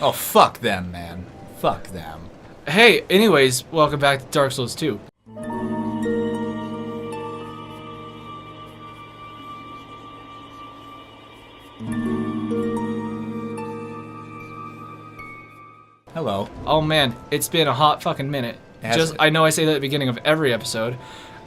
Oh, fuck them, man. Fuck them. Hey, anyways, welcome back to Dark Souls 2. Hello. Oh man, it's been a hot fucking minute. Has it? I know I say that at the beginning of every episode.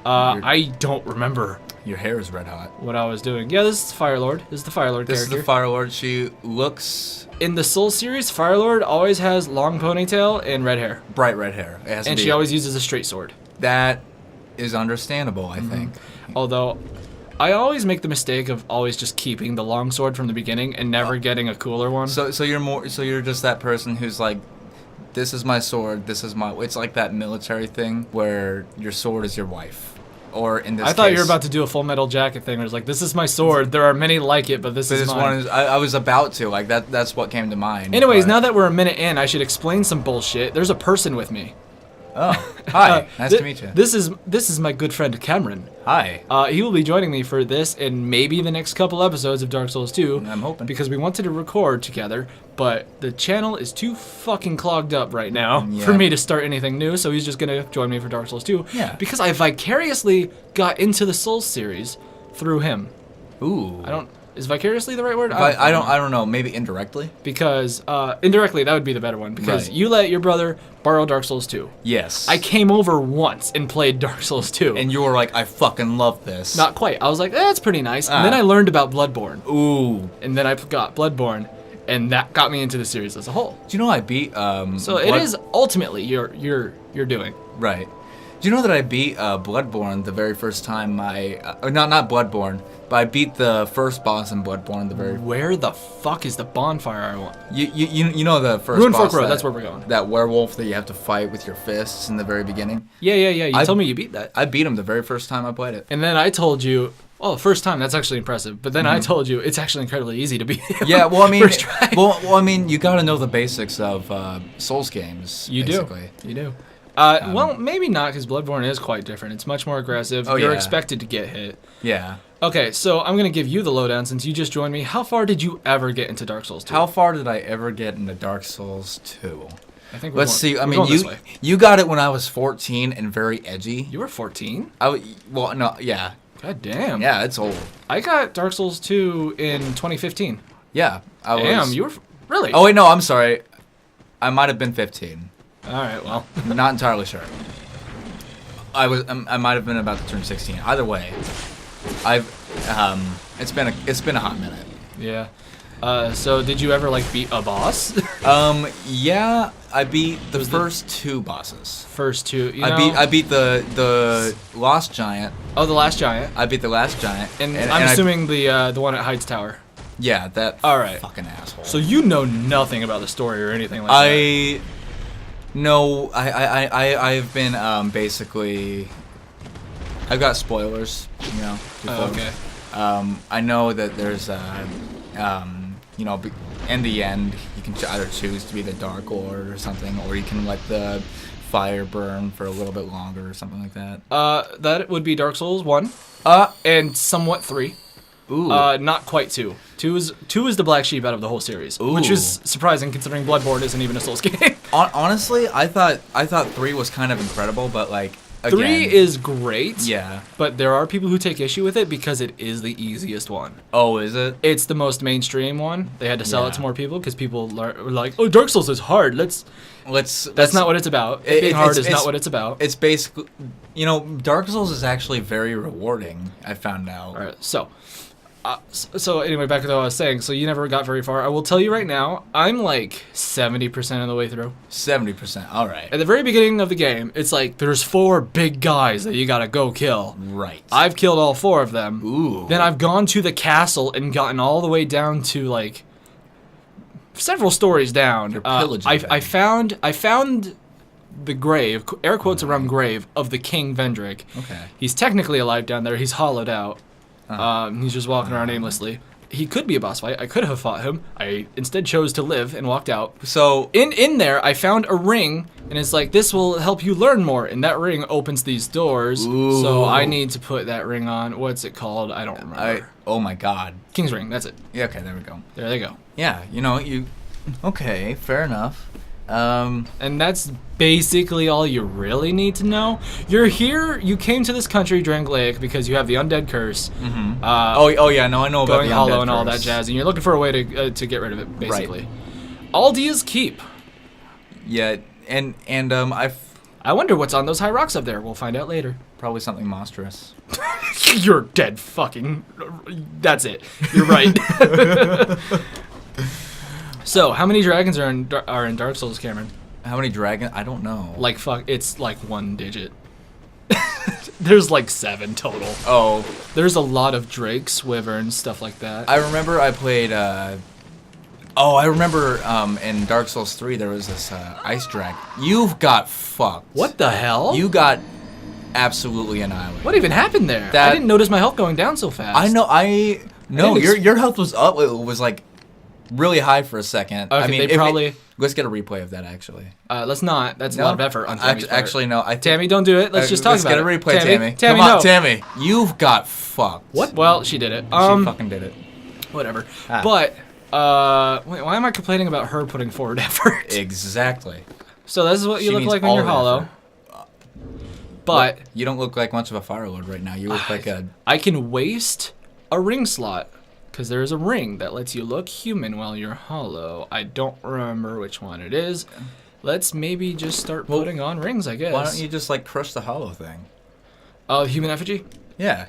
I don't remember Your hair is red hot. what I was doing. Yeah, this is Firelord. This is the Firelord This character. is the Firelord. She looks In the Souls series, Firelord always has long ponytail and red hair. bright red hair. It has to And be. she always uses a straight sword. That is understandable, I think. Although, I always make the mistake of always just keeping the long sword from the beginning and never getting a cooler one. So you're just that person who's like, this is my sword. This is my. It's like that military thing where your sword is your wife, or in this. I thought you case- were about to do a Full Metal Jacket thing where it's like, this is my sword. There are many like it, but this But is this mine. one is. I was about to like that. That's what came to mind. Anyways, but- now that we're a minute in, I should explain some bullshit. There's a person with me. Oh, hi. Nice to meet you. This is my good friend Cameron. Hi. He will be joining me for this and maybe the next couple episodes of Dark Souls 2. I'm hoping. Because we wanted to record together, but the channel is too fucking clogged up right now Yeah. for me to start anything new, so he's just gonna join me for Dark Souls 2. Yeah. Because I vicariously got into the Souls series through him. Ooh. Is vicariously the right word? I don't know. Maybe indirectly. Because indirectly, that would be the better one. Because Right. you let your brother borrow Dark Souls 2. Yes. I came over once and played Dark Souls 2. And you were like, I fucking love this. Not quite. I was like, that's pretty nice. And then I learned about Bloodborne. Ooh. And then I got Bloodborne, and that got me into the series as a whole. Do you know I beat? So it is ultimately you're doing. Right. Do you know that I beat Bloodborne the very first time or not Bloodborne, but I beat the first boss in Bloodborne the very. Where the fuck is the bonfire I want? You know the first Ruin boss. Fork Road, that's where we're going. That werewolf that you have to fight with your fists in the very beginning. Yeah. You told me you beat that. I beat him the very first time I played it. And then I told you, oh, first time, that's actually impressive. But then I told you it's actually incredibly easy to beat him. Yeah, well, I mean, First try. well, I mean, you got to know the basics of Souls games. You basically. do. You do. Well, maybe not, because Bloodborne is quite different. It's much more aggressive. Oh, You're yeah. expected to get hit. Yeah. Okay, so I'm going to give you the lowdown since you just joined me. How far did you ever get into Dark Souls 2? How far did I ever get into Dark Souls 2? I think Let's see. I we're mean, going this way. you got it when I was 14 and very edgy. You were 14? Well, no, yeah. God damn. Yeah, it's old. I got Dark Souls 2 in 2015. Yeah. Damn, you were... Really? Oh, wait, no, I'm sorry. I might have been 15. All right, well. I'm not entirely sure. I might have been about to turn 16. Either way, it's been a hot minute. Yeah. So did you ever, like, beat a boss? Yeah, I beat the first two bosses. First two, you know? I beat the Lost Giant. Oh, the Last Giant. I beat the Last Giant. And I'm assuming the one at Heights Tower. Yeah, that All right. fucking asshole. So you know nothing about the story or anything like that. No, I've been basically. I've got spoilers, you know. Oh, okay. I know that there's you know, in the end, you can either choose to be the Dark Lord or something, or you can let the fire burn for a little bit longer or something like that. That would be Dark Souls 1. And somewhat 3. Ooh. Not quite 2. 2 is the black sheep out of the whole series, which Ooh. is surprising considering Bloodborne isn't even a Souls game. Honestly, I thought 3 was kind of incredible, but like again, 3 is great. yeah. But there are people who take issue with it because it is the easiest one. Oh, is it? It's the most mainstream one. They had to sell it to Yeah. more people because people were like, "Oh, Dark Souls is hard. That's not what it's about. Being hard is not what it's about." It's basically, you know, Dark Souls is actually very rewarding. I found out. All right, so anyway, back to what I was saying. So you never got very far. I will tell you right now, I'm like 70% of the way through. 70%. All right. At the very beginning of the game, it's like there's 4 big guys that you gotta go kill. Right. I've killed all 4 of them. Ooh. Then I've gone to the castle and gotten all the way down to like several stories down. You're pillaging I found the grave, air quotes Mm-hmm. around grave, of the King Vendrick. Okay. He's technically alive down there. He's hollowed out. He's just walking around aimlessly. He could be a boss fight. I could have fought him. I instead chose to live and walked out. So In there, I found a ring, and it's like, this will help you learn more. And that ring opens these doors. Ooh. So I need to put that ring on. What's it called? I don't remember. oh my God. King's ring. That's it. Yeah. Okay. There we go. There they go. Yeah. You know Okay, fair enough. And that's basically all you really need to know. You're here. You came to this country, Drangleic, because you have the undead curse. Mm-hmm. Oh yeah, no, I know about going the hollow undead and all that curse. jazz, and you're looking for a way to get rid of it, basically. Right. Aldia's Keep. Yeah, and I wonder what's on those high rocks up there. We'll find out later. probably something monstrous. You're dead fucking. That's it. You're right. So, how many dragons are in Dark Souls, Cameron? How many dragons? I don't know. Like, fuck, it's like 1 digit. There's like 7 total. Oh, There's a lot of drakes, wyverns, stuff like that. I remember I played. I remember in Dark Souls 3 there was this ice dragon. You've got fucked. What the hell? You got absolutely annihilated. What even happened there? That- I didn't notice my health going down so fast. I know. No, didn't your health was up. It was like really high for a second. Okay, I mean, they probably. Let's get a replay of that actually. Let's not. That's a lot of effort on Tammy's part. Actually, no. Tammy, don't do it. Let's just talk about it. Let's get a replay, Tammy. Tammy, Come on, no. Tammy. You've got fucked. What? Well, she did it. She fucking did it. Whatever. Ah. But wait, why am I complaining about her putting forward effort? Exactly. So this is what you She look needs like when all you're the hollow. effort. But You don't look like much of a Firelord right now. You look like a. I can waste a ring slot because there is a ring that lets you look human while you're hollow. I don't remember which one it is. Let's maybe just start putting on rings, I guess. Why don't you just like crush the hollow thing? Oh, human effigy? Yeah.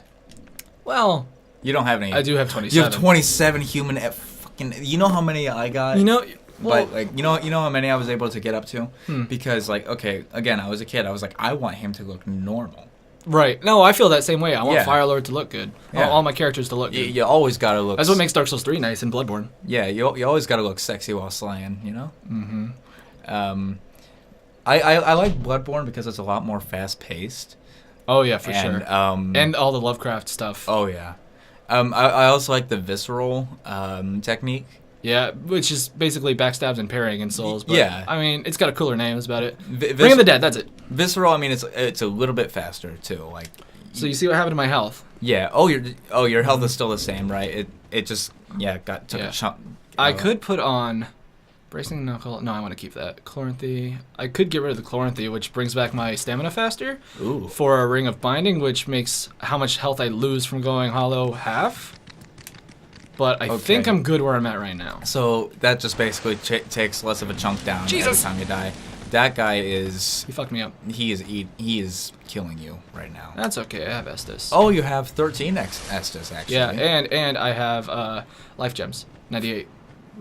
Well, You don't have any. I do have 27. You have 27 human. Fucking. You know how many I got? You know, well, But like you know how many I was able to get up to because like okay again I was a kid I was like I want him to look normal. right. No, I feel that same way. I want Yeah. Firelord to look good. I want Yeah. all my characters to look You, good. you always gotta look. That's what makes Dark Souls 3 nice and Bloodborne. Yeah, you always gotta look sexy while slaying. You know. Mm-hmm. I like Bloodborne because it's a lot more fast paced. Oh yeah, for And, sure. um, And all the Lovecraft stuff. Oh yeah. I also like the visceral technique. Yeah, which is basically backstabs and parrying in Souls. But, Yeah. I mean, it's got a cooler name. That's about it. Vi- Ring of the Dead. That's it. Visceral. I mean, it's a little bit faster too. Like. So you see what happened to my health? Yeah. Oh, your health is still the same, right? It just took Yeah. a chunk. I could put on bracing knuckle. No, I want to keep that. Chloranthy. I could get rid of the Chloranthy, which brings back my stamina faster. Ooh. For a ring of binding, which makes how much health I lose from going hollow half. But I think I'm good where I'm at right now. So that just basically takes less of a chunk down Jesus. every time you die. That guy is He fucked me up. he is killing you right now. That's okay. I have Estus. Oh, you have 13 Estus actually. Yeah, and I have life gems. 98.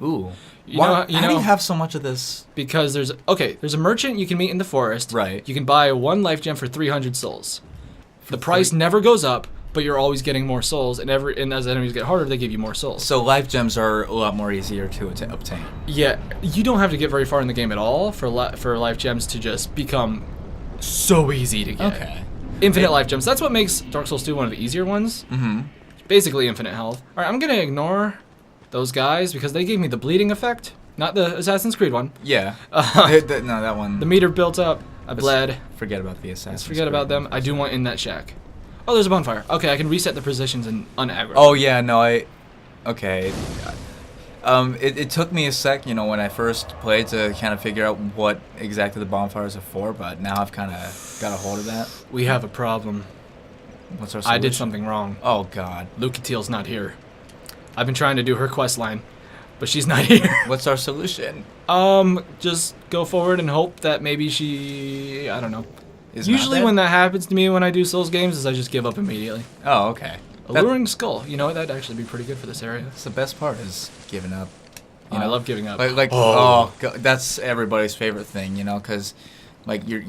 Ooh. You know- How do you have so much of this? Because there's a merchant you can meet in the forest. Right. You can buy 1 life gem for 300 souls. The price never goes up, but you're always getting more souls, and as enemies get harder, they give you more souls. So life gems are a lot more easier to obtain. Yeah, you don't have to get very far in the game at all for life gems to just become so easy to get. Okay. Infinite life gems. That's what makes Dark Souls 2 one of the easier ones. Mm-hmm. Basically infinite health. All right, I'm gonna ignore those guys because they gave me the bleeding effect, not the Assassin's Creed one. Yeah. No, that one. The meter built up. I bled. Forget about the Assassin's Forget Creed about them. one. I do want in that shack. Oh, there's a bonfire. Okay, I can reset the positions and unaggro. Oh yeah, no, okay. It took me a sec, when I first played to kind of figure out what exactly the bonfires are for, but now I've kind of got a hold of that. We have a problem. What's our solution? I did something wrong. Oh god. Lucatiel's not here. I've been trying to do her quest line, but she's not here. What's our solution? Just go forward and hope that maybe she, I don't know. Is not Usually dead? when that happens to me when I do Souls games is I just give up immediately. Oh, okay. Alluring Skull. You know what? That'd actually be pretty good for this area. That's the best part is giving up. I love giving up. That's everybody's favorite thing, because, like you're.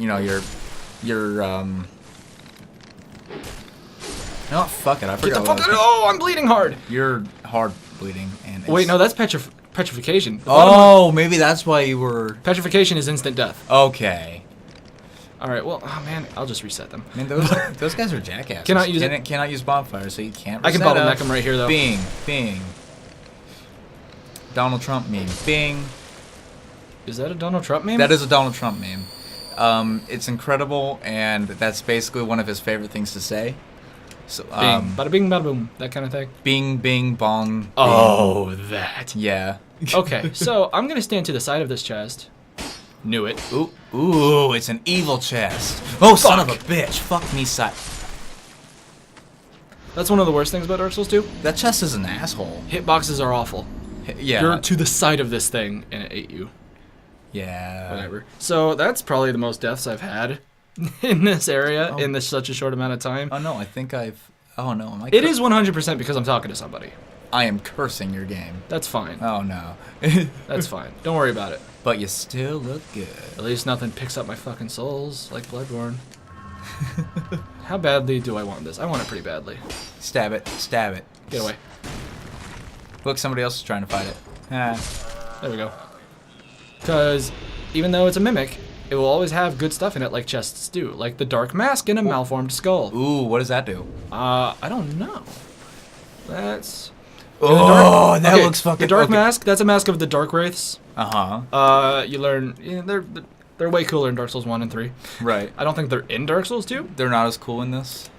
No, fuck it. I Get forgot. the fuck out! Oh, I'm bleeding hard. You're hard bleeding, and Wait, no, that's petrification. The bottom Oh, maybe that's why you were. petrification is instant death. Okay. All right. Well, oh man, I'll just reset them. I mean, those guys are jackasses. Cannot use it. Cannot use bonfires, so you can't. I can reset bottleneck up. them right here though. Bing. Donald Trump meme. Bing. Is that a Donald Trump meme? That is a Donald Trump meme. It's incredible, and that's basically one of his favorite things to say. So, Bing, bada bing, bada boom, that kind of thing. bing, bing, bong. Bing. Oh, that. Yeah. Okay, so I'm gonna stand to the side of this chest. Knew it. Ooh, it's an evil chest. Oh, son of a bitch. Fuck me, side. That's one of the worst things about Dark Souls 2. That chest is an asshole. Hitboxes are awful. Yeah. You're to the side of this thing, and it ate you. Yeah. Whatever. So that's probably the most deaths I've had in this area in such a short amount of time. Oh, no, I think I've... Oh, no. It is 100% because I'm talking to somebody. I am cursing your game. That's fine. Oh, no. That's fine. Don't worry about it. But you still look good. At least nothing picks up my fucking souls like Bloodborne. How badly do I want this? I want it pretty badly. Stab it. Stab it. Get away. Look, somebody else is trying to fight it. Ah. There we go. Because even though it's a mimic, it will always have good stuff in it like chests do. Like the dark mask and a malformed skull. Ooh, what does that do? I don't know. That's... Oh, that looks fucking... The dark mask, that's a mask of the Dark Wraiths. Uh-huh. You learn... Yeah, they're way cooler in Dark Souls 1 and 3. Right. I don't think they're in Dark Souls 2. They're not as cool in this?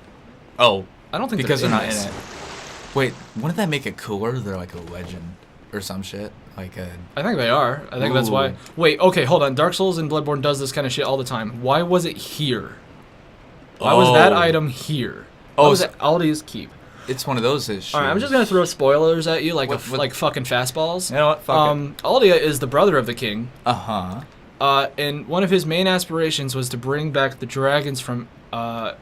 Oh. I don't think because they're not this. in it. Wait, wouldn't that make it cooler? They're like a legend or some shit? Like a... I think they are. I think that's why... Wait, okay, hold on. Dark Souls and Bloodborne does this kind of shit all the time. Why was it here? Why was that item here? Why was it Aldi's keep? It's one of those issues. Alright, I'm just gonna throw spoilers at you like like fucking fastballs. You know what? Fuck it. Aldia is the brother of the king. Uh-huh. And one of his main aspirations was to bring back the dragons from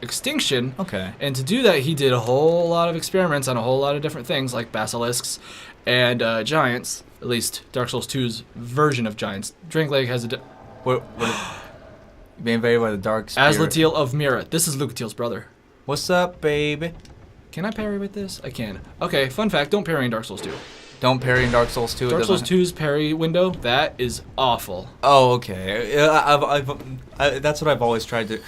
extinction. Okay. And to do that, he did a whole lot of experiments on a whole lot of different things, like basilisks and giants. At least Dark Souls 2's version of giants. Drinklake has a... What being invaded by the dark spirit. Azlatiel of Mira. This is Lucatiel's brother. What's up, baby? Can I parry with this? I can. Okay, fun fact, don't parry in Dark Souls 2. Don't parry in Dark Souls 2. Dark Souls 2's parry window, that is awful. Oh, okay. That's what I've always tried to...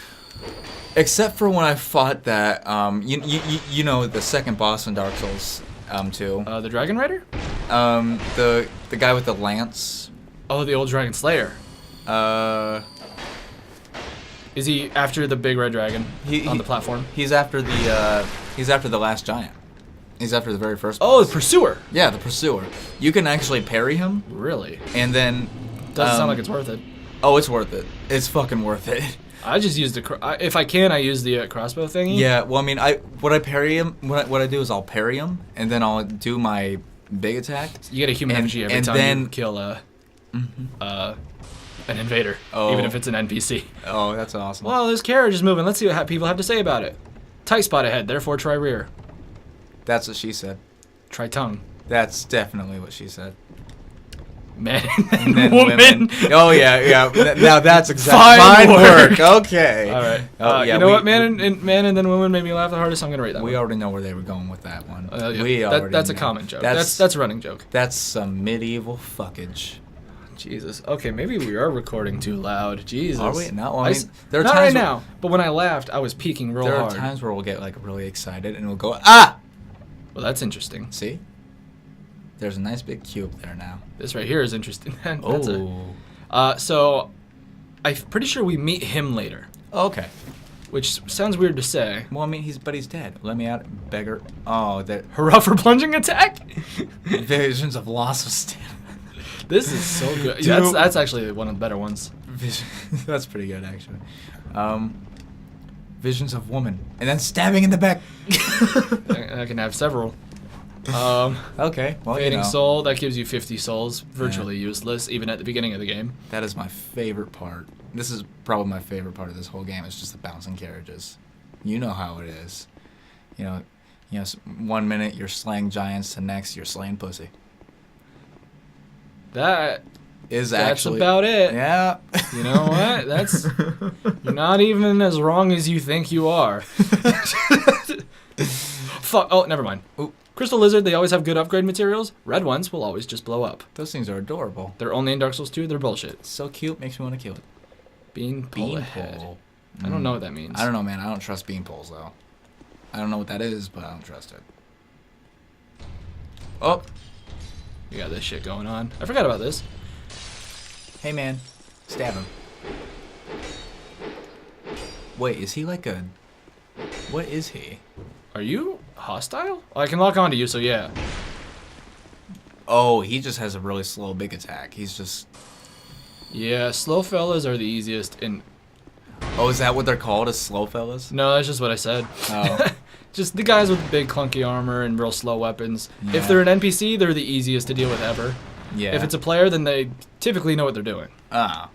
Except for when I fought that, you know, the second boss in Dark Souls 2. The Dragon Rider? The guy with the lance. Oh, the old Dragon Slayer. Is he after the big red dragon on the platform? He's after the last giant. He's after the very first boss. Oh, the Pursuer. Yeah, the Pursuer. You can actually parry him. Really? And then... Doesn't sound like it's worth it. Oh, it's worth it. It's fucking worth it. I just use if I can, I use the crossbow thingy. Yeah, well, I mean, what I do is I'll parry him, and then I'll do my big attack. You get a human effigy every time you kill an invader, even if it's an NPC. Oh, that's awesome. Well, this carriage is moving. Let's see what people have to say about it. Tight spot ahead, therefore try rear. That's what she said. Try tongue. That's definitely what she said. Man and then woman. Oh yeah. Now that's exactly fine work. Okay. All right. Yeah, you know what? Man and then woman made me laugh the hardest. I'm gonna rate that. We one. already know where they were going with that one. Yeah. That's a common joke. That's a running joke. That's some medieval fuckage. Jesus. Okay, maybe we are recording too loud. Jesus. Are we? No. I mean, there are not times right now. But when I laughed, I was peaking real hard. There are times where we'll get like really excited and we'll go ah. Well, that's interesting. See? There's a nice big cube there now. This right here is interesting. Oh. So, I'm pretty sure we meet him later. Oh, okay. Which sounds weird to say. Well, I mean, he's dead. Let me out, beggar. Oh, that. Hurrah for plunging attack! Visions of loss of stamina. This is so good. That's actually one of the better ones. That's pretty good, actually. Visions of woman, and then stabbing in the back. I can have several. Okay, well, Fading soul, that gives you 50 souls. Virtually useless, even at the beginning of the game. That is my favorite part. This is probably my favorite part of this whole game. It's just the bouncing carriages. You know how it is. You know, 1 minute you're slaying giants, the next you're slaying pussy. That's Actually about it. Yeah. You know what? You're not even as wrong as you think you are. Fuck. Oh, never mind. Ooh. Crystal Lizard, they always have good upgrade materials. Red ones will always just blow up. Those things are adorable. They're only in Dark Souls 2. They're bullshit. So cute, makes me want to kill it. Beanpole ahead. I don't know what that means. I don't know, man. I don't trust beanpoles, though. I don't know what that is, but I don't trust it. Oh. We got this shit going on. I forgot about this. Hey, man. Stab him. Wait, is he like a... What is he? Are you hostile? Oh, I can lock onto you, so yeah. Oh, he just has a really slow big attack. He's just... Yeah, slow fellas are the easiest. And Oh, is that what they're called, as slow fellas? no, that's just what I said. Oh. Just the guys with big clunky armor and real slow weapons. Yeah. If they're an NPC, they're the easiest to deal with ever. Yeah. If it's a player, then they typically know what they're doing. Ah.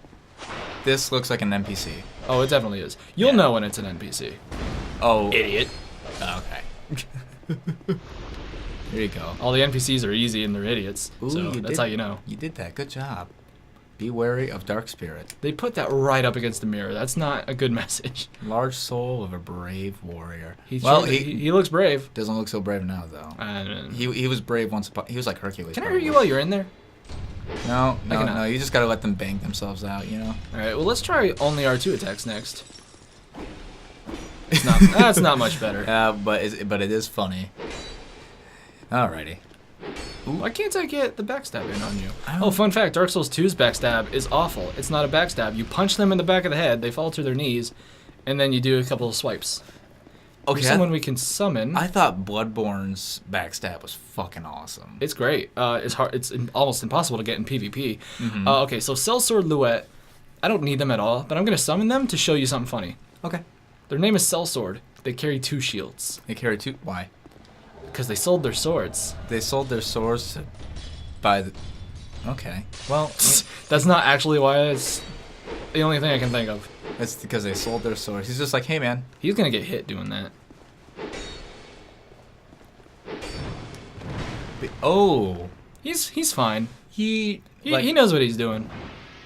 This looks like an NPC. Oh, it definitely is. You'll Yeah. know when it's an NPC. Oh. Idiot. Okay. There you go. All the NPCs are easy and they're idiots. Ooh, so you that's did- how you know. You did that. Good job. Be wary of dark spirit. They put that right up against the mirror. That's not a good message. Large soul of a brave warrior. He he looks brave. doesn't look so brave now, though. And, He was brave once upon... He was like Hercules. can I hurt probably. you while you're in there? No, no, cannot. no. You just gotta let them bang themselves out, you know? Alright, well, let's try only R2 attacks next. It's not, that's not much better. But it is funny. Alrighty. Why can't I get the backstab in on you? I don't- Oh, fun fact, Dark Souls 2's backstab is awful. It's not a backstab. You punch them in the back of the head, they fall to their knees, and then you do a couple of swipes. Okay, There's someone we can summon. I thought Bloodborne's backstab was fucking awesome. It's great. It's hard. It's almost impossible to get in PvP. Mm-hmm. Okay, so Sellsword Luet, I don't need them at all, but I'm going to summon them to show you something funny. Okay. Their name is Sellsword. They carry 2 shields. They carry 2... Why? Because they sold their swords. They sold their swords to buy the... Okay. Well, That's not actually why. It's the only thing I can think of. it's because they sold their swords. He's just like, hey, man. He's going to get hit doing that. Oh. He's fine. He He knows what he's doing.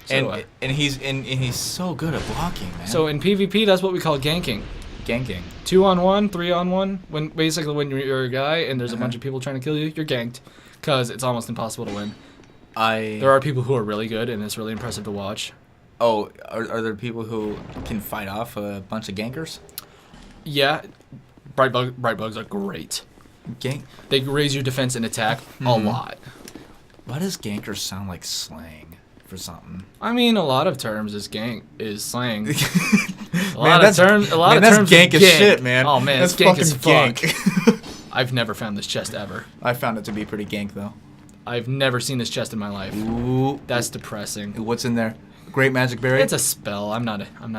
So do I. and he's so good at blocking, man. So in PvP, that's what we call ganking. ganking. 2-on-1, 3-on-1. When you're a guy and there's a Uh-huh. bunch of people trying to kill you, you're ganked, because it's almost impossible to win. There There are people who are really good, and it's really impressive to watch. Oh, are there people who can fight off a bunch of gankers? Yeah, bright bugs are great. Gank. They raise your defense and attack a Mhm. lot. Why does gankers sound like slang for something? I mean, a lot of terms is slang. Man, A lot of terms that's is gank as shit, man. Oh man, that's it's gank as fuck. gank. I've never found this chest ever. I found it to be pretty gank though. I've never seen this chest in my life. Ooh, That's depressing. what's in there? Great magic berry. It's a spell. I'm not a. I don't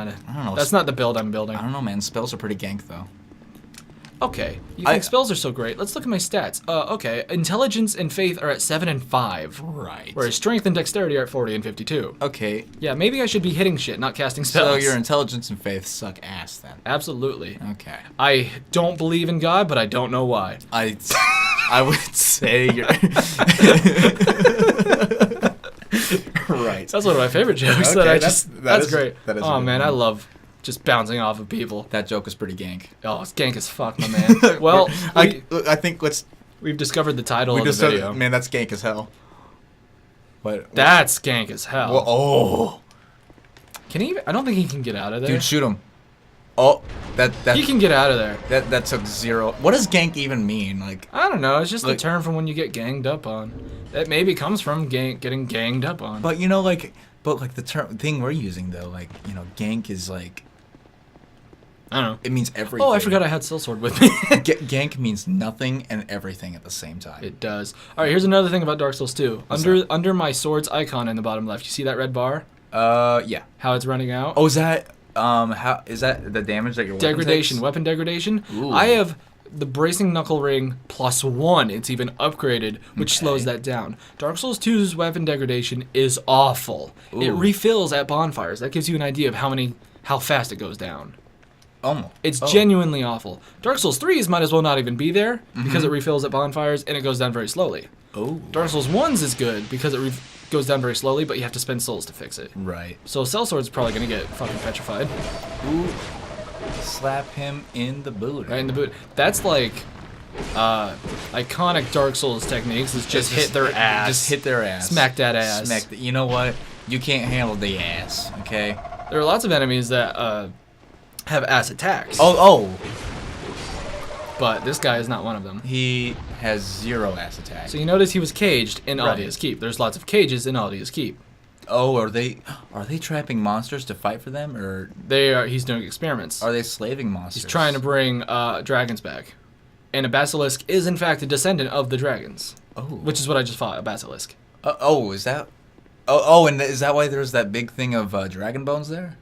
know. That's not the build I'm building. I don't know, man. Spells are pretty gank though. Okay, you think spells are so great? Let's look at my stats. Okay, intelligence and faith are at 7 and 5, Right. whereas strength and dexterity are at 40 and 52. Okay. Yeah, maybe I should be hitting shit, not casting spells. So your intelligence and faith suck ass then. Absolutely. Okay. I don't believe in God, but I don't know why. I would say you're right. That's one of my favorite jokes. Okay, that I that's- just that that's is- great. that is a Oh good man, one. I love just bouncing off of people. That joke is pretty gank. Oh, it's gank as fuck, my man. Well, I think we've discovered the title we of the just said, video. man, that's gank as hell. What? That's gank as hell. Well, oh, Can he? I don't think he can get out of there. dude, shoot him. Oh, that He can get out of there. that took 0. What does gank even mean? Like, I don't know. It's just Like- a term from when you get ganged up on. That maybe comes from getting ganged up on. but the thing we're using though, like, gank is like, I don't know. it means everything. Oh, I forgot I had Sellsword with me. Gank means nothing and everything at the same time. It does. All right, here's another thing about Dark Souls 2. What's Under my sword's icon in the bottom left, you see that red bar? Yeah. How it's running out? Oh, is that how is that the damage that your weapon Degradation, takes? weapon degradation. Ooh. I have the bracing knuckle ring +1. It's even upgraded, which Okay. slows that down. Dark Souls 2's weapon degradation is awful. It Ooh. refills at bonfires. That gives you an idea of how fast it goes down. Almost. It's genuinely awful. Dark Souls 3's might as well not even be there because it refills at bonfires and it goes down very slowly. Oh. Dark Souls 1's is good because it goes down very slowly, but you have to spend souls to fix it. Right. So Sellsword's probably gonna get fucking petrified. Ooh. Slap him in the boot. Right in the boot. That's like iconic Dark Souls techniques is just hit their ass. Just hit their ass. Smack that ass. You know what? You can't handle the ass, okay? There are lots of enemies that have ass attacks. Oh. But this guy is not one of them. He has 0 ass attack. So you notice he was caged in Right. Aldia's Keep. There's lots of cages in Aldia's Keep. Oh, are they trapping monsters to fight for them, or He's doing experiments. are they slaving monsters? He's trying to bring dragons back. And a basilisk is in fact a descendant of the dragons. Oh. Which is what I just fought, a basilisk. Is that? Oh, and is that why there's that big thing of dragon bones there?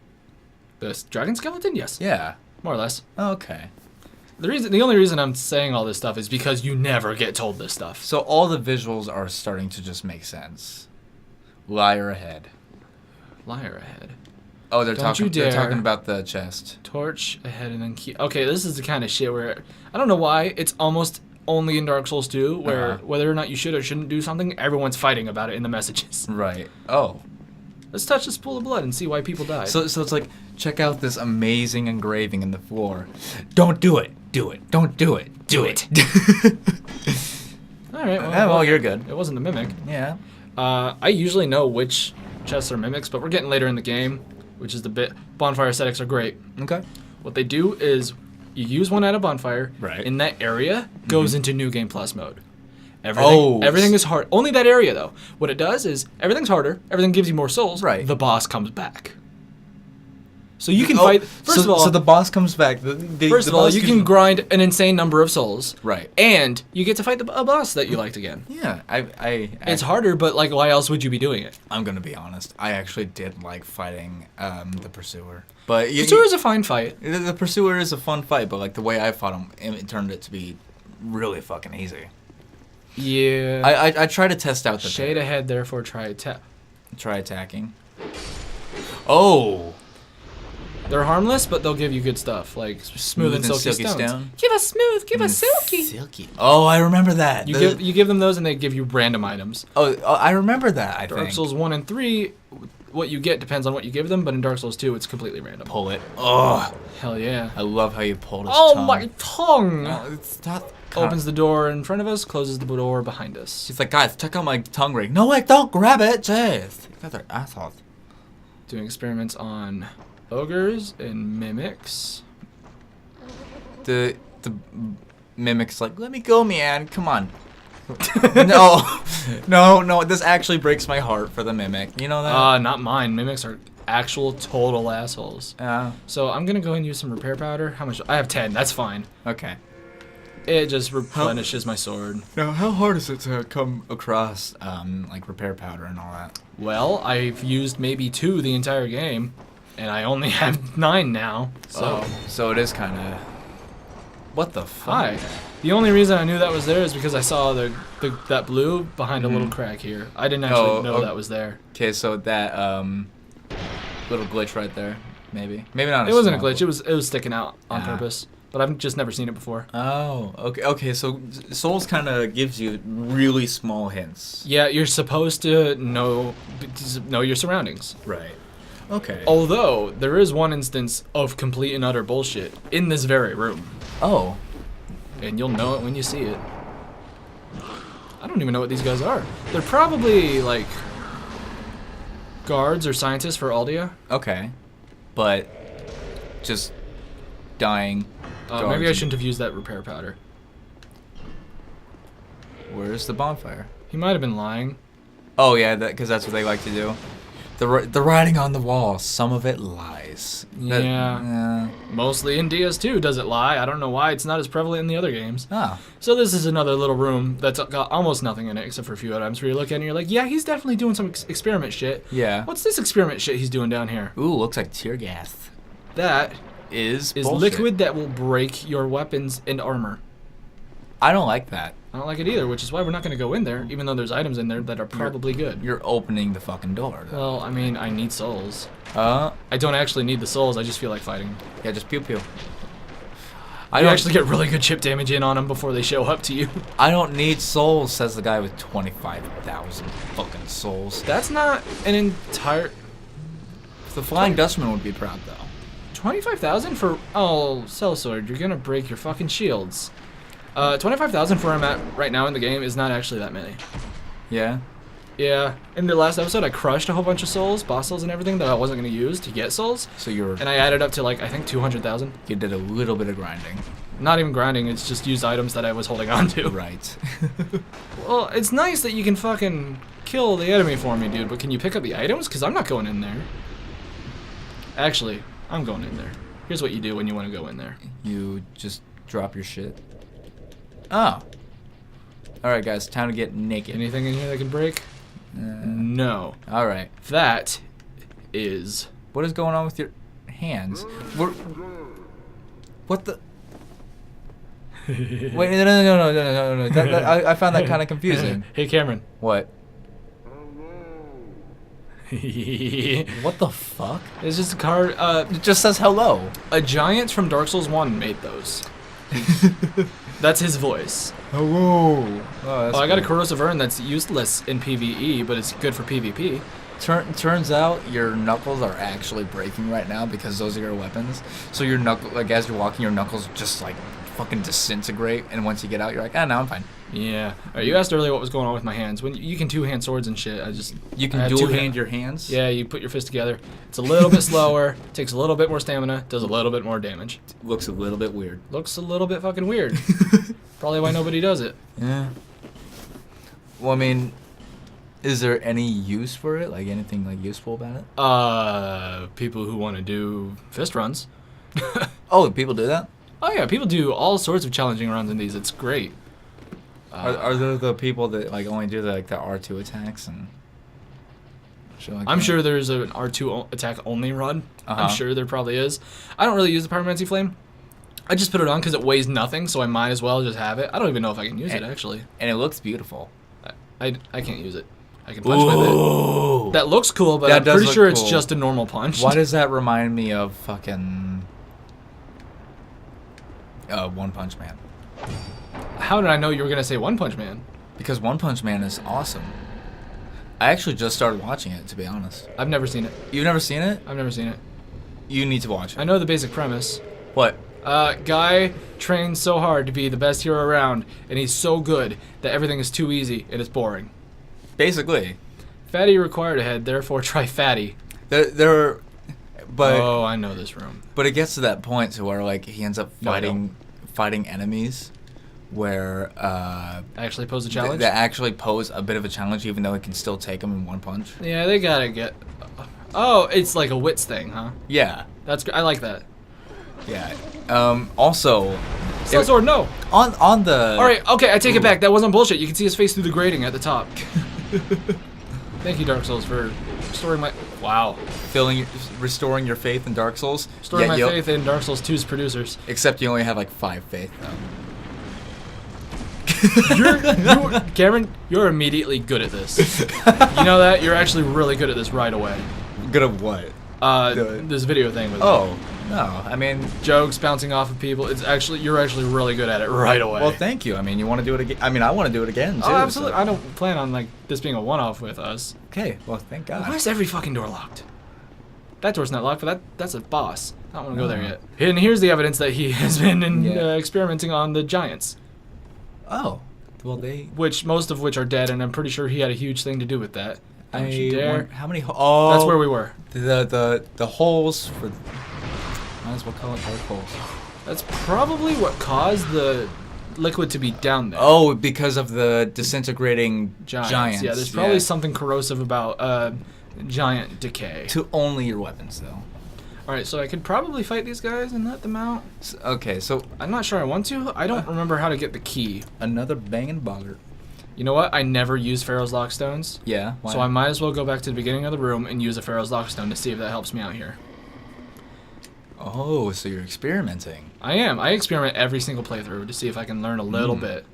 The dragon skeleton? Yes. Yeah. More or less. Okay. The only reason I'm saying all this stuff is because you never get told this stuff. So all the visuals are starting to just make sense. Liar ahead. Liar ahead. Oh, they're Don't you They're dare. talking about the chest. Torch ahead and then key. Okay, this is the kind of shit where I don't know why it's almost only in Dark Souls 2 where whether or not you should or shouldn't do something, everyone's fighting about it in the messages. Right. Oh. Let's touch this pool of blood and see why people died. So it's like, check out this amazing engraving in the floor. Don't do it. Do it. Don't do it. Do it. All right. Well, you're good. It wasn't a mimic. Yeah. I usually know which chests are mimics, but we're getting later in the game, which is the bit. Bonfire aesthetics are great. Okay. What they do is you use one at a bonfire. Right. In that area, goes into New Game Plus mode. Everything is hard. Only that area, though. What it does is everything's harder. Everything gives you more souls. Right. The boss comes back. So you can fight. First of all, so the boss comes back. First of all, you can grind an insane number of souls. Right. And you get to fight a boss that you liked again. Yeah. It's harder, but like, why else would you be doing it? I'm gonna be honest. I actually did like fighting the pursuer. But Pursuer is a fine fight. The pursuer is a fun fight, but like the way I fought him, it turned it to be really fucking easy. Yeah. I try to test out the Shade ahead, therefore try attacking. Oh. They're harmless, but they'll give you good stuff, like smooth and silky stones. stone. Give us smooth, give us silky. Silky. Oh, I remember that. You give them those, and they give you random items. Oh, I remember that. Dark Souls 1 and 3, what you get depends on what you give them, but in Dark Souls 2, it's completely random. Pull it. Oh, hell yeah! I love how you pulled his Oh tongue. my tongue! Oh, it's not. Opens the door in front of us, closes the door behind us. She's like, guys, check out my tongue ring. No, wait, don't grab it, jeez. You guys are assholes. Doing experiments on ogres and mimics. The mimic's like, let me go, man. Come on. No. This actually breaks my heart for the mimic. You know that? Not mine. Mimics are actual total assholes. So I'm gonna go and use some repair powder. How much? I have 10. That's fine. Okay. It just replenishes my sword. Now, how hard is it to come across like repair powder and all that? Well, I've used maybe 2 the entire game, and I only have 9 now. So it is kind of. What the fuck? Hi. The only reason I knew that was there is because I saw that blue behind a little crack here. I didn't actually know that was there. Okay, so that little glitch right there, maybe not. It wasn't a glitch. It was sticking out on purpose. But I've just never seen it before. Oh, okay. So Souls kind of gives you really small hints. Yeah, you're supposed to know your surroundings. Right. Okay. Although there is one instance of complete and utter bullshit in this very room. Oh. And you'll know it when you see it. I don't even know what these guys are. They're probably like guards or scientists for Aldia. Okay. But just dying. Maybe I shouldn't have used that repair powder. Where's the bonfire? He might have been lying. Oh yeah, because that's what they like to do. The writing on the wall, some of it lies. Yeah. Mostly in DS2 does it lie. I don't know why it's not as prevalent in the other games. Oh. So this is another little room that's got almost nothing in it except for a few items where you look at it and you're like, yeah, he's definitely doing some experiment shit. Yeah. What's this experiment shit he's doing down here? Ooh, looks like tear gas. That is liquid that will break your weapons and armor. I don't like that. I don't like it either, which is why we're not going to go in there, even though there's items in there that are probably good. You're opening the fucking door, though. Well, I mean, I need souls. I don't actually need the souls, I just feel like fighting. Yeah, just pew pew. You actually get really good chip damage in on them before they show up to you. I don't need souls, says the guy with 25,000 fucking souls. That's not an entire... The Flying Dutchman would be proud, though. 25,000 for... Oh, Sellsword, you're gonna break your fucking shields. 25,000 for where I'm at right now in the game is not actually that many. Yeah? Yeah. In the last episode, I crushed a whole bunch of souls, boss souls and everything that I wasn't gonna use to get souls. So you're... And I added up to like, I think 200,000. You did a little bit of grinding. Not even grinding, it's just used items that I was holding on to. Right. Well, it's nice that you can fucking kill the enemy for me, dude, but can you pick up the items? Because I'm not going in there. Actually, I'm going in there. Here's what you do when you want to go in there. You just drop your shit. Oh. All right, guys, time to get naked. Anything in here that can break? No. All right. That is... What is going on with your hands? What the? Wait, no. I found that kind of confusing. Hey, Cameron. What? It's What the fuck? just a card. It just says hello. A giant from Dark Souls 1 made those. That's his voice. Hello. Oh, I got a corrosive urn that's useless in PvE, but it's good for PvP. Turns out your knuckles are actually breaking right now because those are your weapons. So your knuckle, like as you're walking, your knuckles just like fucking disintegrate, and once you get out, you're like, now I'm fine. Yeah. Alright, you asked earlier what was going on with my hands. When you can two-hand swords and shit, You can dual hand your hands. Yeah, you put your fist together. It's a little bit slower, takes a little bit more stamina, does a little bit more damage. Looks a little bit weird. Looks a little bit fucking weird. Probably why nobody does it. Yeah. Well, I mean, is there any use for it? Like anything like useful about it? People who want to do fist runs. Oh, people do that? Oh yeah, people do all sorts of challenging runs in these. It's great. Are there the people that like only do the R2 attacks and shit like I'm that? sure there's an R2 attack only run. Uh-huh. I'm sure there probably is. I don't really use the Pyromancy Flame. I just put it on because it weighs nothing, so I might as well just have it. I don't even know if I can use it actually. And it looks beautiful. I can't use it. I can punch with it. That looks cool, but That I'm does pretty look sure it's cool. just a normal punch. Why does that remind me of fucking One Punch Man? How did I know you were gonna say One Punch Man? Because One Punch Man is awesome. I actually just started watching it, to be honest. I've never seen it. You've never seen it? I've never seen it. You need to watch I it. know the basic premise. What? Guy trains so hard to be the best hero around, and he's so good that everything is too easy and it's boring. Basically. Fatty required a head, therefore try fatty. But Oh, I know this room. But it gets to that point to where like he ends up No, I fighting enemies where Actually pose a challenge? that actually pose a bit of a challenge, even though he can still take them in one punch. Yeah, they gotta get... Oh, it's like a wits thing, huh? Yeah, I like that. yeah. Also, Steel sword, no! on the Alright, okay, I take it back. That wasn't bullshit. You can see his face through the grating at the top. Thank you, Dark Souls, for restoring my... Wow. restoring your faith in Dark Souls. Restoring my faith in Dark Souls 2's producers. Except you only have like 5 faith though. Cameron, you're immediately good at this. You know that? You're actually really good at this right away. Good at what? This video thing with Oh, no. I mean, jokes bouncing off of people. You're actually really good at it right away. well, thank you. I mean, you want to do it again? I mean, I want to do it again too. Oh, absolutely. so- I don't plan on like this being a one-off with us. Okay, well, thank God. Why is every fucking door locked? That door's not locked, but that's a boss. I don't want to go there yet. And here's the evidence that he has been experimenting on the giants, Oh, well, which most of which are dead, and I'm pretty sure he had a huge thing to do with that. Don't you dare. How many? Oh, That's where we were. The holes for. Might as well call it dark holes. That's probably what caused the liquid to be down there. Oh, because of the disintegrating giants. Yeah, there's probably something corrosive about giant decay. To only your weapons, though. Alright, so I could probably fight these guys and let them out. Okay, so I'm not sure I want to. I don't remember how to get the key. another banging boggart. You know what? I never use Pharaoh's Lockstones. Yeah. Why? So I might as well go back to the beginning of the room and use a Pharaoh's Lockstone to see if that helps me out here. Oh, so you're experimenting. I am. I experiment every single playthrough to see if I can learn a little bit.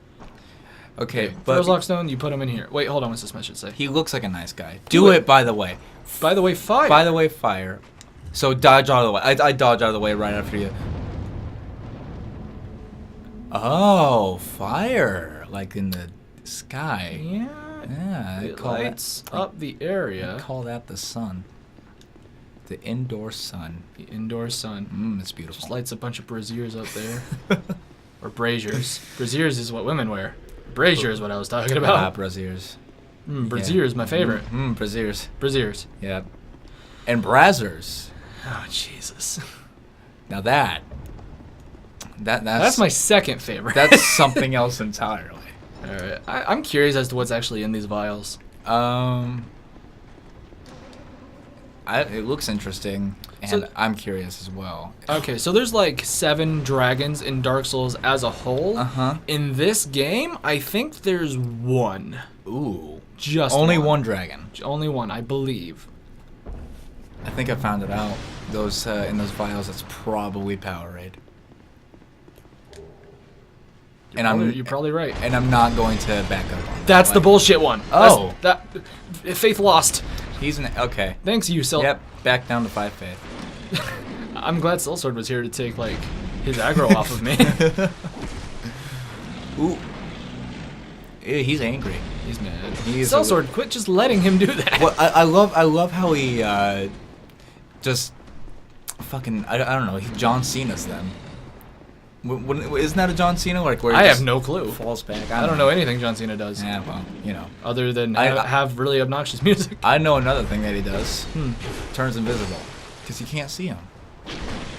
Okay, Pharaoh's but Lockstone, you put him in here. Wait, hold on. What's this message say? he looks like a nice guy. Do it, by the way. By the way, fire. By the way, fire. So dodge out of the way. I dodge out of the way right after you. Oh, fire! Like in the sky. Yeah. Yeah, It lights up the area. I call that the sun. The indoor sun. The indoor sun. It's beautiful. Just lights a bunch of braziers up there. Or braziers. Braziers is what women wear. Brazier is what I was talking about. braziers. Brazier is my favorite. Braziers. Braziers. Yeah. And brazzers. Oh, Jesus. Now that's That's my second favorite. That's something else entirely. Alright. I'm curious as to what's actually in these vials. It looks interesting, and So- I'm curious as well. Okay, so there's like 7 dragons in Dark Souls as a whole. Uh-huh. In this game, I think there's 1. Ooh. Just Only one dragon. Only 1, I believe. I think I found it out. Those in those vials, that's probably Powerade. You're probably right. And I'm not going to back up on that. That's the Like, bullshit one. Oh. That faith lost. He's an okay. Thanks, you Sil. Yep, back down to 5 faith. I'm glad Sellsword was here to take like his aggro off of me. Ooh. Ew, he's angry. He's mad. He's Sellsword, quit just letting him do that. Well, I love how he just fucking I don't know. He John Cena's them. Isn't that a John Cena like where he I just have no clue. falls back? I don't know anything John Cena does. Yeah, well, you know. Other than I- have really obnoxious music. I know another thing that he does. Hmm. Turns invisible because you can't see him.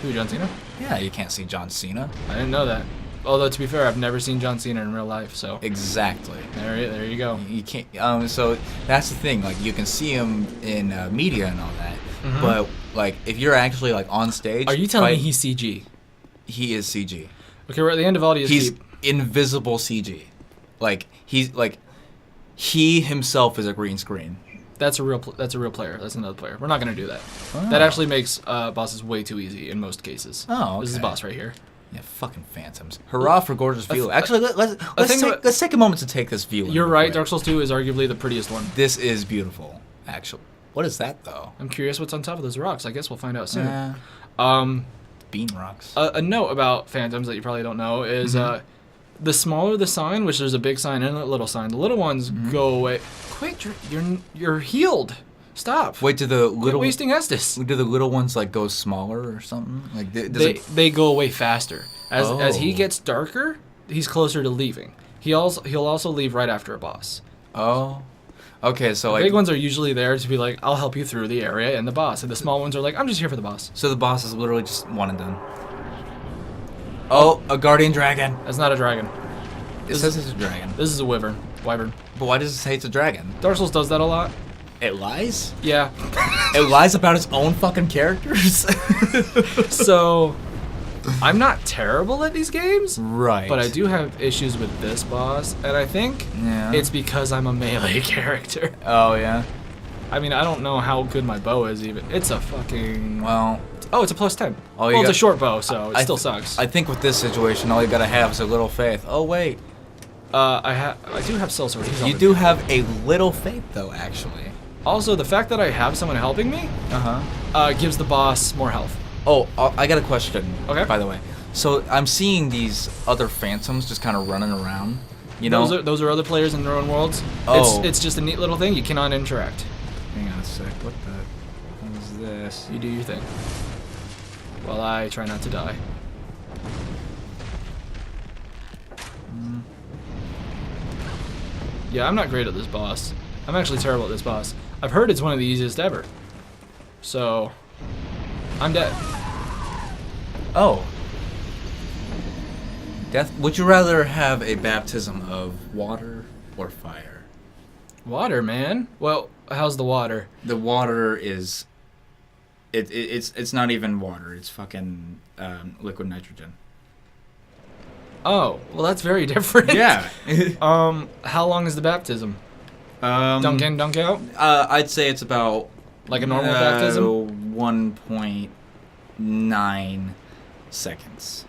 Who, John Cena? Yeah, you can't see John Cena. I didn't know that. Although to be fair, I've never seen John Cena in real life, so Exactly. there you go. You can't. So that's the thing. Like you can see him in media and all that, Mhm. but like if you're actually like on stage, Are you telling me fight- he's CG? he is CG? Okay, we're at the end of Audius He's Keep. invisible CG. Like he himself is a green screen. That's a real player. That's another player. We're not gonna do that. Oh. That actually makes bosses way too easy in most cases. Oh, This is a okay. boss right here. Yeah, fucking phantoms. Hurrah for gorgeous view. Actually, thing let's take a moment to take this view. You're right. Dark Souls 2 is arguably the prettiest one. This is beautiful. Actually, what is that though? I'm curious what's on top of those rocks. I guess we'll find out soon. Uh, bean rocks. A note about phantoms that you probably don't know is the smaller the sign, which there's a big sign and a little sign, the little ones go away. Quit! You're healed. Stop. Wait, do the Quit little wasting Estus. do the little ones like go smaller or something? Like does They go away faster. As he Oh. gets darker, he's closer to leaving. He'll also leave right after a boss. Oh, okay. So The like big ones are usually there to be like, I'll help you through the area and the boss. And the small ones are like, I'm just here for the boss. so the boss is literally just one and done. Oh, a guardian dragon. That's not a dragon. It says it's a dragon. This is a wyvern. But why does it say it's a dragon? Dark Souls does that a lot. It lies? Yeah. It lies about its own fucking characters? So, I'm not terrible at these games, Right. but I do have issues with this boss, and I think Yeah. it's because I'm a melee character. Oh, yeah? I mean, I don't know how good my bow is even. It's a fucking... Well, Oh, it's a +10. Oh, you Well, it's a got- short bow, so it I still th- sucks. I think with this situation, all you gotta have is a little faith. Oh, wait. I do have Sellsword. He's You helping do me. have a little faith, though, actually. Also, the fact that I have someone helping me Uh-huh. gives the boss more health. Oh, I got a question. Okay. By the way. So, I'm seeing these other phantoms just kind of running around. You know? Those are other players in their own worlds. Oh. It's just a neat little thing. You cannot interact. Hang on a sec. What is this? You do your thing. While I try not to die. Yeah, I'm not great at this boss. I'm actually terrible at this boss. I've heard it's one of the easiest ever. So, I'm dead. Oh. Death. Would you rather have a baptism of water or fire? Water, man. Well, how's the water? The water is. It's not even water. It's fucking liquid nitrogen. Oh, well, that's very different. Yeah. How long is the baptism? Dunk in, dunk out? I'd say it's about Like a normal baptism? 1.9 seconds.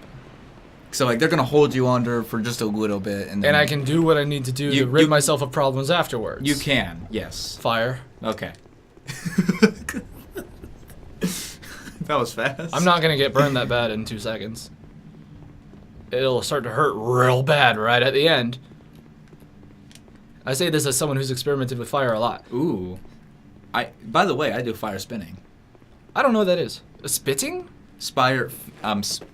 So like they're gonna hold you under for just a little bit, and then And I can do what I need to do to rid myself of problems afterwards. You can, yes. Fire. Okay. That was fast. I'm not gonna get burned that bad in 2 seconds. It'll start to hurt real bad right at the end. I say this as someone who's experimented with fire a lot. Ooh. By the way, I do fire spinning. I don't know what that is. A spitting? Fire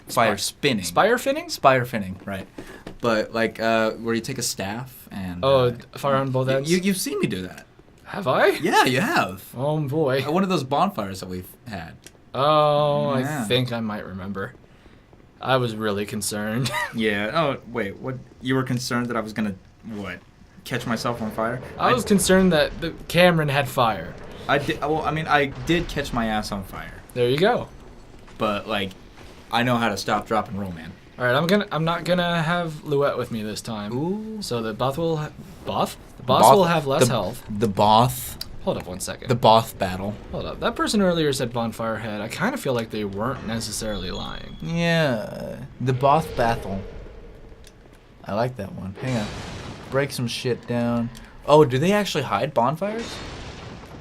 spinning. Spire finning? Spire finning, right. But like where you take a staff and Oh, fire on both ends? you've seen me do that. Have I? Yeah, you have. Oh boy. At one of those bonfires that we've had. Oh, Yeah. I think I might remember. I was really concerned. Yeah. Oh, wait. What? You were concerned that I was gonna catch myself on fire? I was concerned that the Cameron had fire. I did. Well, I mean, I did catch my ass on fire, There you go. but like, I know how to stop, drop, and roll, man. All right, I'm not gonna have Luette with me this time. Ooh. So the boss will the boss will have less health. The boss. Hold up one second. The boss battle. Hold up. That person earlier said bonfire head. I kind of feel like they weren't necessarily lying. Yeah. The boss battle. I like that one. Hang on. Break some shit down. Oh, do they actually hide bonfires?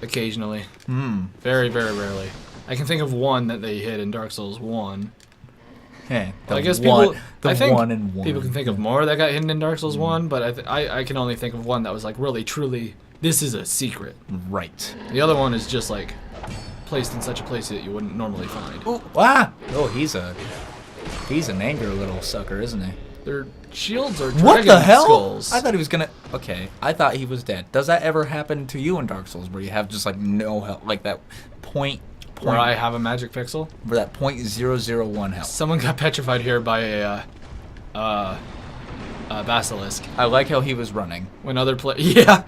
Occasionally. Hmm. Very, very rarely. I can think of one that they hid in Dark Souls 1. Hey, I guess one, people. I think one and one. people can think of more that got hidden in Dark Souls 1, but I can only think of one that was like really, truly. This is a secret. Right. The other one is just like placed in such a place that you wouldn't normally find. Ooh, ah! Oh, he's an angry little sucker, isn't he? Their shields are What dragon the hell? skulls. I thought he was gonna. Okay, I thought he was dead. Does that ever happen to you in Dark Souls, where you have just like no health, like that point Where I have a magic pixel. where that .001 health? Someone got petrified here by a basilisk. I like how he was running. When other yeah,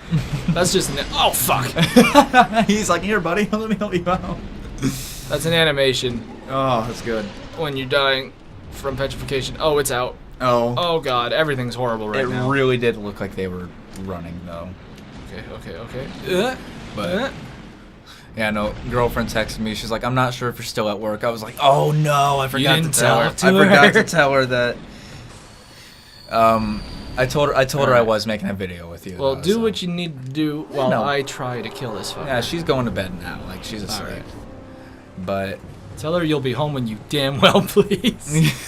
that's just oh fuck. He's like, here, buddy, let me help you out. That's an animation Oh, that's good. when you're dying from petrification. Oh, it's out. Oh, Oh god, everything's horrible right it now. really did look like they were running though. Okay. But yeah, no. Girlfriend texted me. She's like, I'm not sure if you're still at work. I was like, oh no, I forgot didn't to tell her. tell I forgot her. to tell her that. I told her I Alright. was making a video with you. Well, though, do so. what you need to do while No. I try to kill this fucker. Yeah, she's going to bed now. Like she's asleep. Alright. But Tell her you'll be home when you damn well please.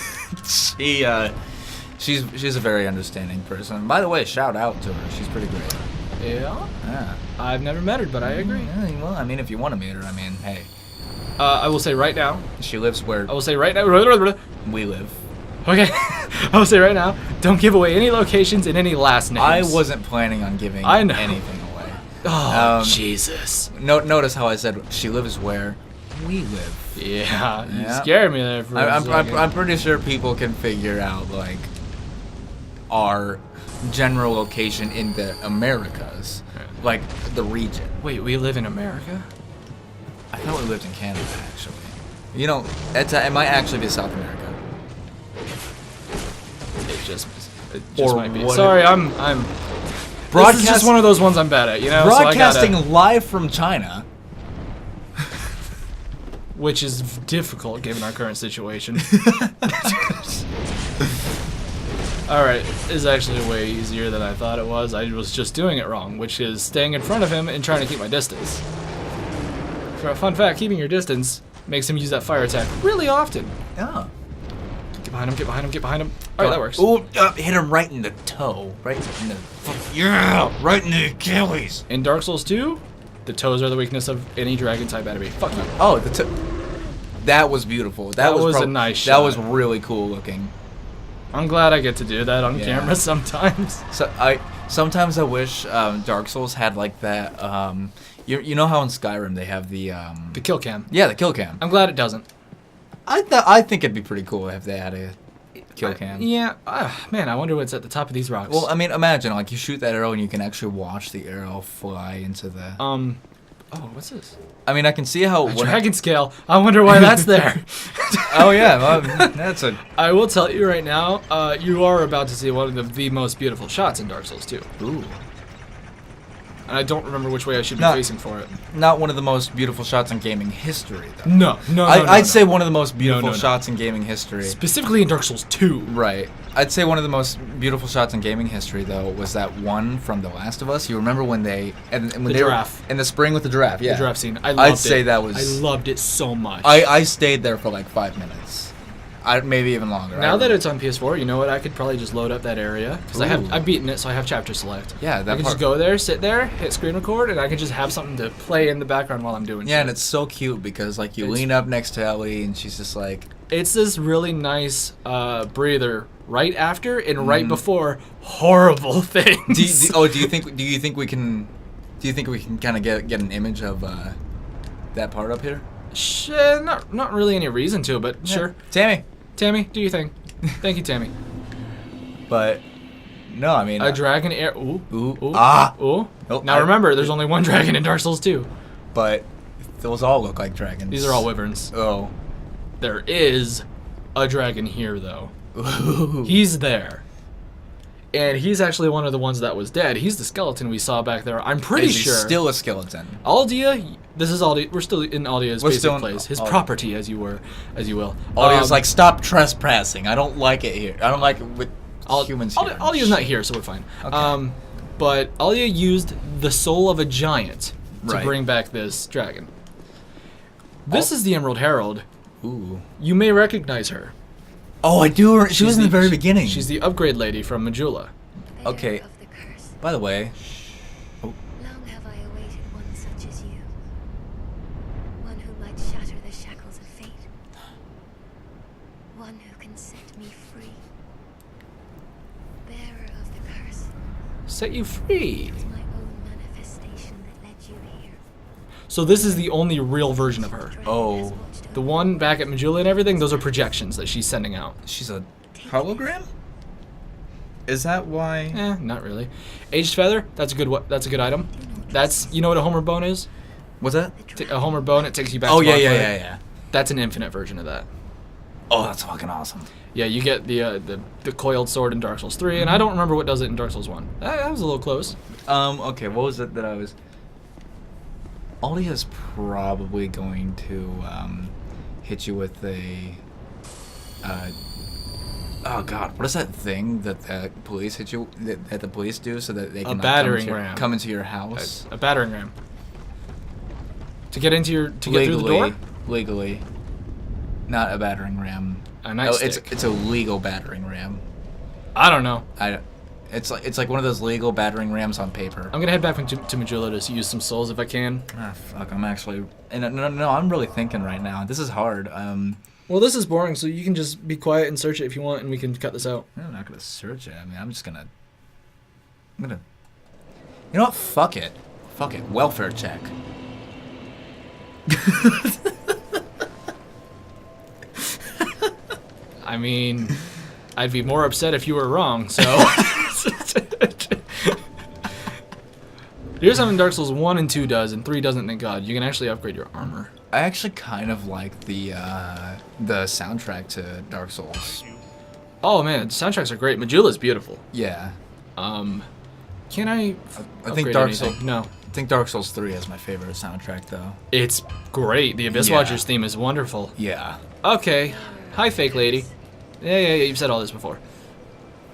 she's a very understanding person. By the way, shout out to her. She's pretty great. Yeah. Yeah. I've never met her, but I agree. Yeah, well, I mean, if you want to meet her, I mean, hey, I will say right now. she lives where I will say right now. we live. Okay. I will say right now. Don't give away any locations and any last names. I wasn't planning on giving I know. anything away. Oh, Um, Jesus. Notice how I said she lives where we live. Yeah, you Yeah. scared me there for a second. I'm pretty sure people can figure out like our general location in the Americas, like the region. Wait, we live in America? I thought we lived in Canada actually. You know, it might actually be South America. It just Or might be. what Sorry, it- I'm This Broadcast- is just one of those ones I'm bad at, you know? Broadcasting So I gotta, live from China. which is difficult given our current situation. Alright, it's actually way easier than I thought it was. I was just doing it wrong, which is staying in front of him and trying to keep my distance. For a fun fact, keeping your distance makes him use that fire attack really often. Yeah. Get behind him, get behind him, get behind him. Alright, that works. Ooh, hit him right in the toe. Right in the... Yeah! Right in the Achilles. In Dark Souls 2, the toes are the weakness of any dragon type enemy. Fuck you. Oh, that was beautiful. That was a nice That shot. was really cool looking. I'm glad I get to do that on Yeah. camera sometimes. So sometimes I wish Dark Souls had like that. You know how in Skyrim they have the The kill cam. yeah, the kill cam. I'm glad it doesn't. I think it'd be pretty cool if they had a kill cam. Yeah. Man, I wonder what's at the top of these rocks. Well, I mean, imagine like you shoot that arrow and you can actually watch the arrow fly into the. Oh, what's this? I mean, I can see how. A dragon scale. I wonder why that's there. Oh yeah, well, that's a. I will tell you right now, you are about to see one of the most beautiful shots in Dark Souls 2. Ooh. And I don't remember which way I should be No. facing for it. Not one of the most beautiful shots in gaming history, though. No. I'd say one of the most beautiful No. shots in gaming history. Specifically in Dark Souls 2. Right. I'd say one of the most beautiful shots in gaming history, though, was that one from The Last of Us. You remember when they when The they giraffe. were in the spring with the giraffe? Yeah. The giraffe scene. I loved it. I'd say that was. I loved it so much. I stayed there for like 5 minutes. Maybe even longer. Now that it's on PS4, you know what? I could probably just load up that area because Ooh. I've beaten it, so I have chapter select. Yeah, that I can part. just go there, sit there, hit screen record, and I can just have something to play in the background while I'm doing. Yeah, shit. and it's so cute because like you It's- lean up next to Ellie and she's just like. It's this really nice breather right after and right before horrible things. Do you think we can kind of get an image of that part up here? Not really any reason to, but sure. Tammy. Do your thing. Thank you, Tammy. But no, I mean A dragon air. Ooh. Ooh. Ooh. Ah. Ooh. Nope, Now remember, there's only one dragon in Dark Souls 2. but those all look like dragons. These are all wyverns. Oh. There is a dragon here, though. He's there. And he's actually one of the ones that was dead. He's the skeleton we saw back there. I'm pretty Is he sure. still a skeleton. Aldia, this is Aldia. We're still in Aldia's We're basic still in place. His Aldia. property, as you will. Aldia's like, stop trespassing. I don't like it here. I don't like it with humans here. Aldia's not here, so we're fine. Okay. But Aldia used the soul of a giant to Right. bring back this dragon. This is the Emerald Herald. Ooh. You may recognize her. Oh, I do. She was in the very She's beginning. She's the upgrade lady from Majula. Okay. Of the curse. By the way, Long have I awaited one such as you. One who might shatter the shackles of fate. One who can set me free. Bearer of the curse. Set you free. It's my own manifestation that led you here. So this is the only real version of her. Dragon Oh. has watched The over one back at Majula and everything, those are projections that she's sending out. she's a hologram. Is that why? Not really. Aged feather, that's a good item. That's, you know what a Homer bone is? What's that? A Homer bone, it takes you back Oh to yeah, Barclay. yeah. That's an infinite version of that. Oh, that's fucking awesome. Yeah, you get the coiled sword in Dark Souls 3, and I don't remember what does it in Dark Souls 1. That was a little close. Okay, what was it that I was... Aldia's probably going to, hit you with a, oh god, what is that thing that the police hit you, that the police do so that they can battering ram. come into your house? A battering ram. To get into your, to get through the door? Legally. Not a battering ram. A No, nightstick. it's a legal battering ram. I don't know. It's like one of those legal battering rams on paper. I'm gonna head back to Majula to use some souls if I can. Ah, fuck, I'm actually... No, I'm really thinking right now. This is hard. Well, this is boring, so you can just be quiet and search it if you want, and we can cut this out. I'm not gonna search it. I mean, I'm gonna... You know what? Fuck it. Fuck it. Welfare check. I mean, I'd be more upset if you were wrong, so... Here's something Dark Souls 1 and 2 does, and 3 doesn't, thank God. You can actually upgrade your armor. I actually kind of like the soundtrack to Dark Souls. Oh man, the soundtracks are great. Majula's beautiful. Yeah. Can I I think upgrade Dark anything? Souls... No. I think Dark Souls 3 is my favorite soundtrack, though. It's great. The Abyss Yeah. Watcher's theme is wonderful. Yeah. Okay. Hi, fake lady. Yeah, you've said all this before.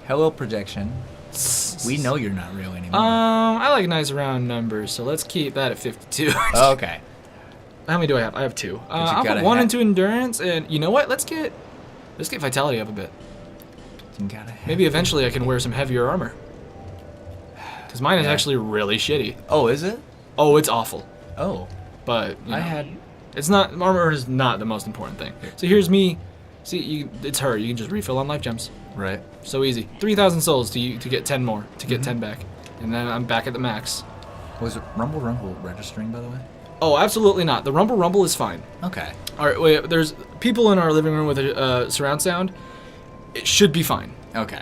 Hello, projection. We know you're not real anymore. I like nice round numbers, so let's keep that at 52. Okay. How many do I have? I have 2. I'll gotta put 1 have- and 2 endurance, and you know what? Let's get vitality up a bit. You gotta have... Maybe eventually I can wear some heavier armor. Because mine is Yeah. actually really shitty. Oh, is it? Oh, it's awful. Oh. But you I know, had... it's not, armor is not the most important thing. So here's me. See, it's her. You can just refill on life gems. Right. So easy. 3,000 souls to get 10 more, to get 10 back. And then I'm back at the max. Was Rumble registering, by the way? Oh, absolutely not. The Rumble is fine. Okay. All right, wait, there's people in our living room with a surround sound. It should be fine. Okay.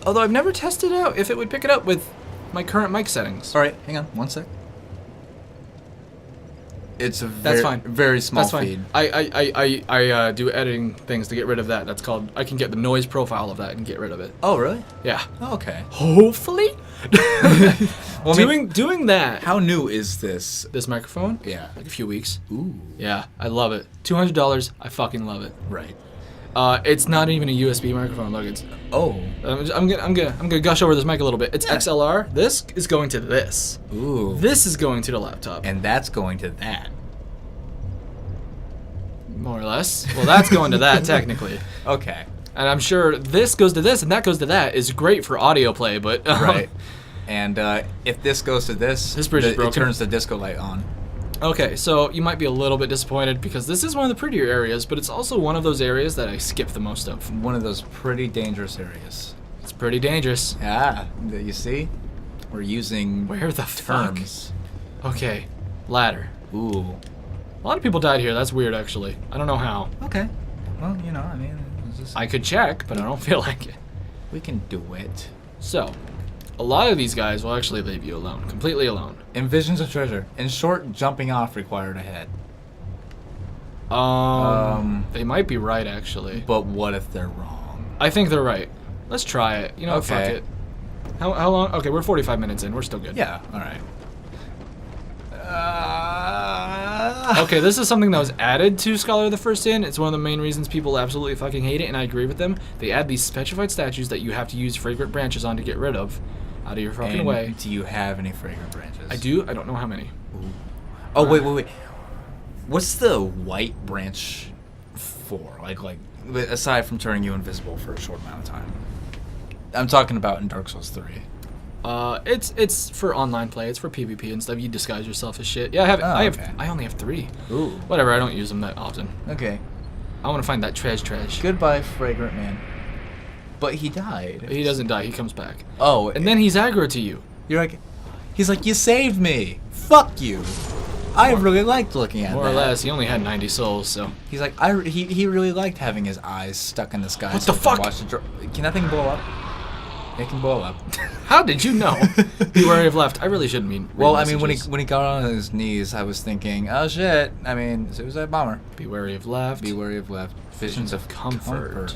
Although I've never tested out if it would pick it up with my current mic settings. All right, hang on 1 sec. It's a That's fine. very small That's fine. feed. I do editing things to get rid of that. That's called, I can get the noise profile of that and get rid of it. Oh, really? Yeah. Oh, okay. Hopefully. Well, I mean, doing that. how new is this? This microphone? Yeah. Like a few weeks. Ooh. Yeah, I love it. $200. I fucking love it. Right. It's not even a USB microphone. Look, it's. Oh. I'm gonna gush over this mic a little bit. It's XLR. This is going to this. Ooh. This is going to the laptop. And that's going to that. More or less. Well, that's going to that technically. Okay. And I'm sure this goes to this and that goes to that is great for audio play, but Right. And if this goes to This bridge is it broken. turns the disco light on. Okay, so you might be a little bit disappointed because this is one of the prettier areas, but it's also one of those areas that I skip the most of. One of those pretty dangerous areas. It's pretty dangerous. Ah, you see? We're using Where the fuck? terms. Okay, ladder. Ooh. A lot of people died here. That's weird, actually. I don't know how. Okay. Well, you know, I mean, it's just, I could check, but I don't feel like it. we can do it. So, A lot of these guys will actually leave you alone, completely alone. In Visions of Treasure. In short, jumping off required a head. They might be right, actually. But what if they're wrong? I think they're right. Let's try it. You know, fuck Okay. it. How long? Okay, we're 45 minutes in. We're still good. Yeah, alright. Okay, this is something that was added to Scholar of the First Sin. It's one of the main reasons people absolutely fucking hate it, and I agree with them. They add these petrified statues that you have to use fragrant branches on to get rid of. Out of your fucking And way. do you have any fragrant branches? I do. I don't know how many. Oh, wait. What's the white branch for? Like, aside from turning you invisible for a short amount of time. I'm talking about in Dark Souls 3. It's for online play. It's for PvP and stuff. You disguise yourself as shit. Yeah, okay. I only have 3. Ooh. Whatever. I don't use them that often. Okay. I want to find that treasure. Goodbye, fragrant man. But he died. He doesn't die. He comes back. Oh. And then he's aggro to you. He's like, you saved me. Fuck you. I really liked looking at More that. or less. He only had 90 souls, so. He's like, he really liked having his eyes stuck in the sky. What the fuck? Can that thing blow up? It can blow up. How did you know? Be wary of left. I really shouldn't mean. Well, I mean, when he got on his knees, I was thinking, oh shit. I mean, suicide bomber. Be wary of left. Be wary of left. Visions of comfort.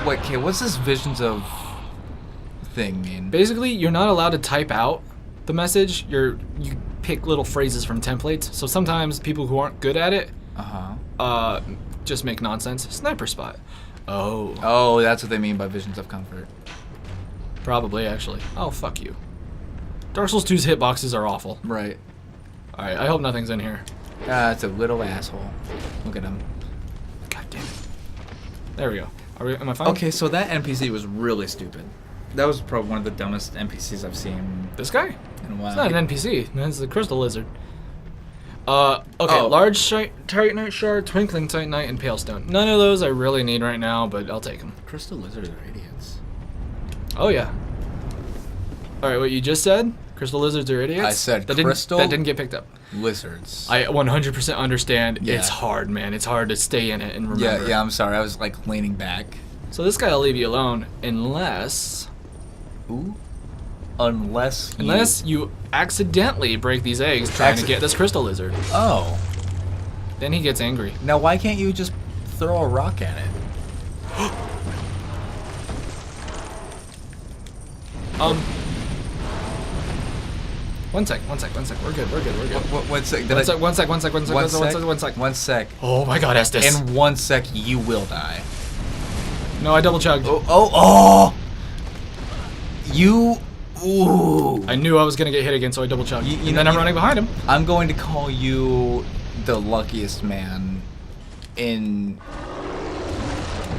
Wait, okay, what's this visions of thing mean? Basically, you're not allowed to type out the message. You pick little phrases from templates. So sometimes people who aren't good at it, just make nonsense. Sniper spot. Oh. Oh, that's what they mean by visions of comfort. Probably, actually. Oh, fuck you. Dark Souls 2's hitboxes are awful. Right. Alright, I hope nothing's in here. It's a little asshole. Look at him. God damn it. There we go. Am I fine? Okay, so that NPC was really stupid. That was probably one of the dumbest NPCs I've seen This guy? in a while. It's not an NPC. It's the Crystal Lizard. Okay, Oh. Large Titanite Shard, Twinkling Titanite, and Pale Stone. None of those I really need right now, but I'll take them. Crystal lizards are idiots. Oh, yeah. Alright, what you just said? Crystal Lizards are idiots? I said that crystal that didn't get picked up. Lizards. I 100% understand. Yeah. It's hard, man. It's hard to stay in it and remember. Yeah, I'm sorry. I was like leaning back. So this guy will leave you alone unless Ooh. Unless you accidentally break these eggs trying to get this Crystal Lizard. Oh. Then he gets angry. Now why can't you just throw a rock at it? One sec. We're good. One sec. One sec. One sec. Oh my god, Estes. In 1 sec, you will die. No, I double chugged. Oh! You. Ooh. I knew I was gonna get hit again, so I double chugged. You And know- then I'm running behind him. I'm going to call you the luckiest man in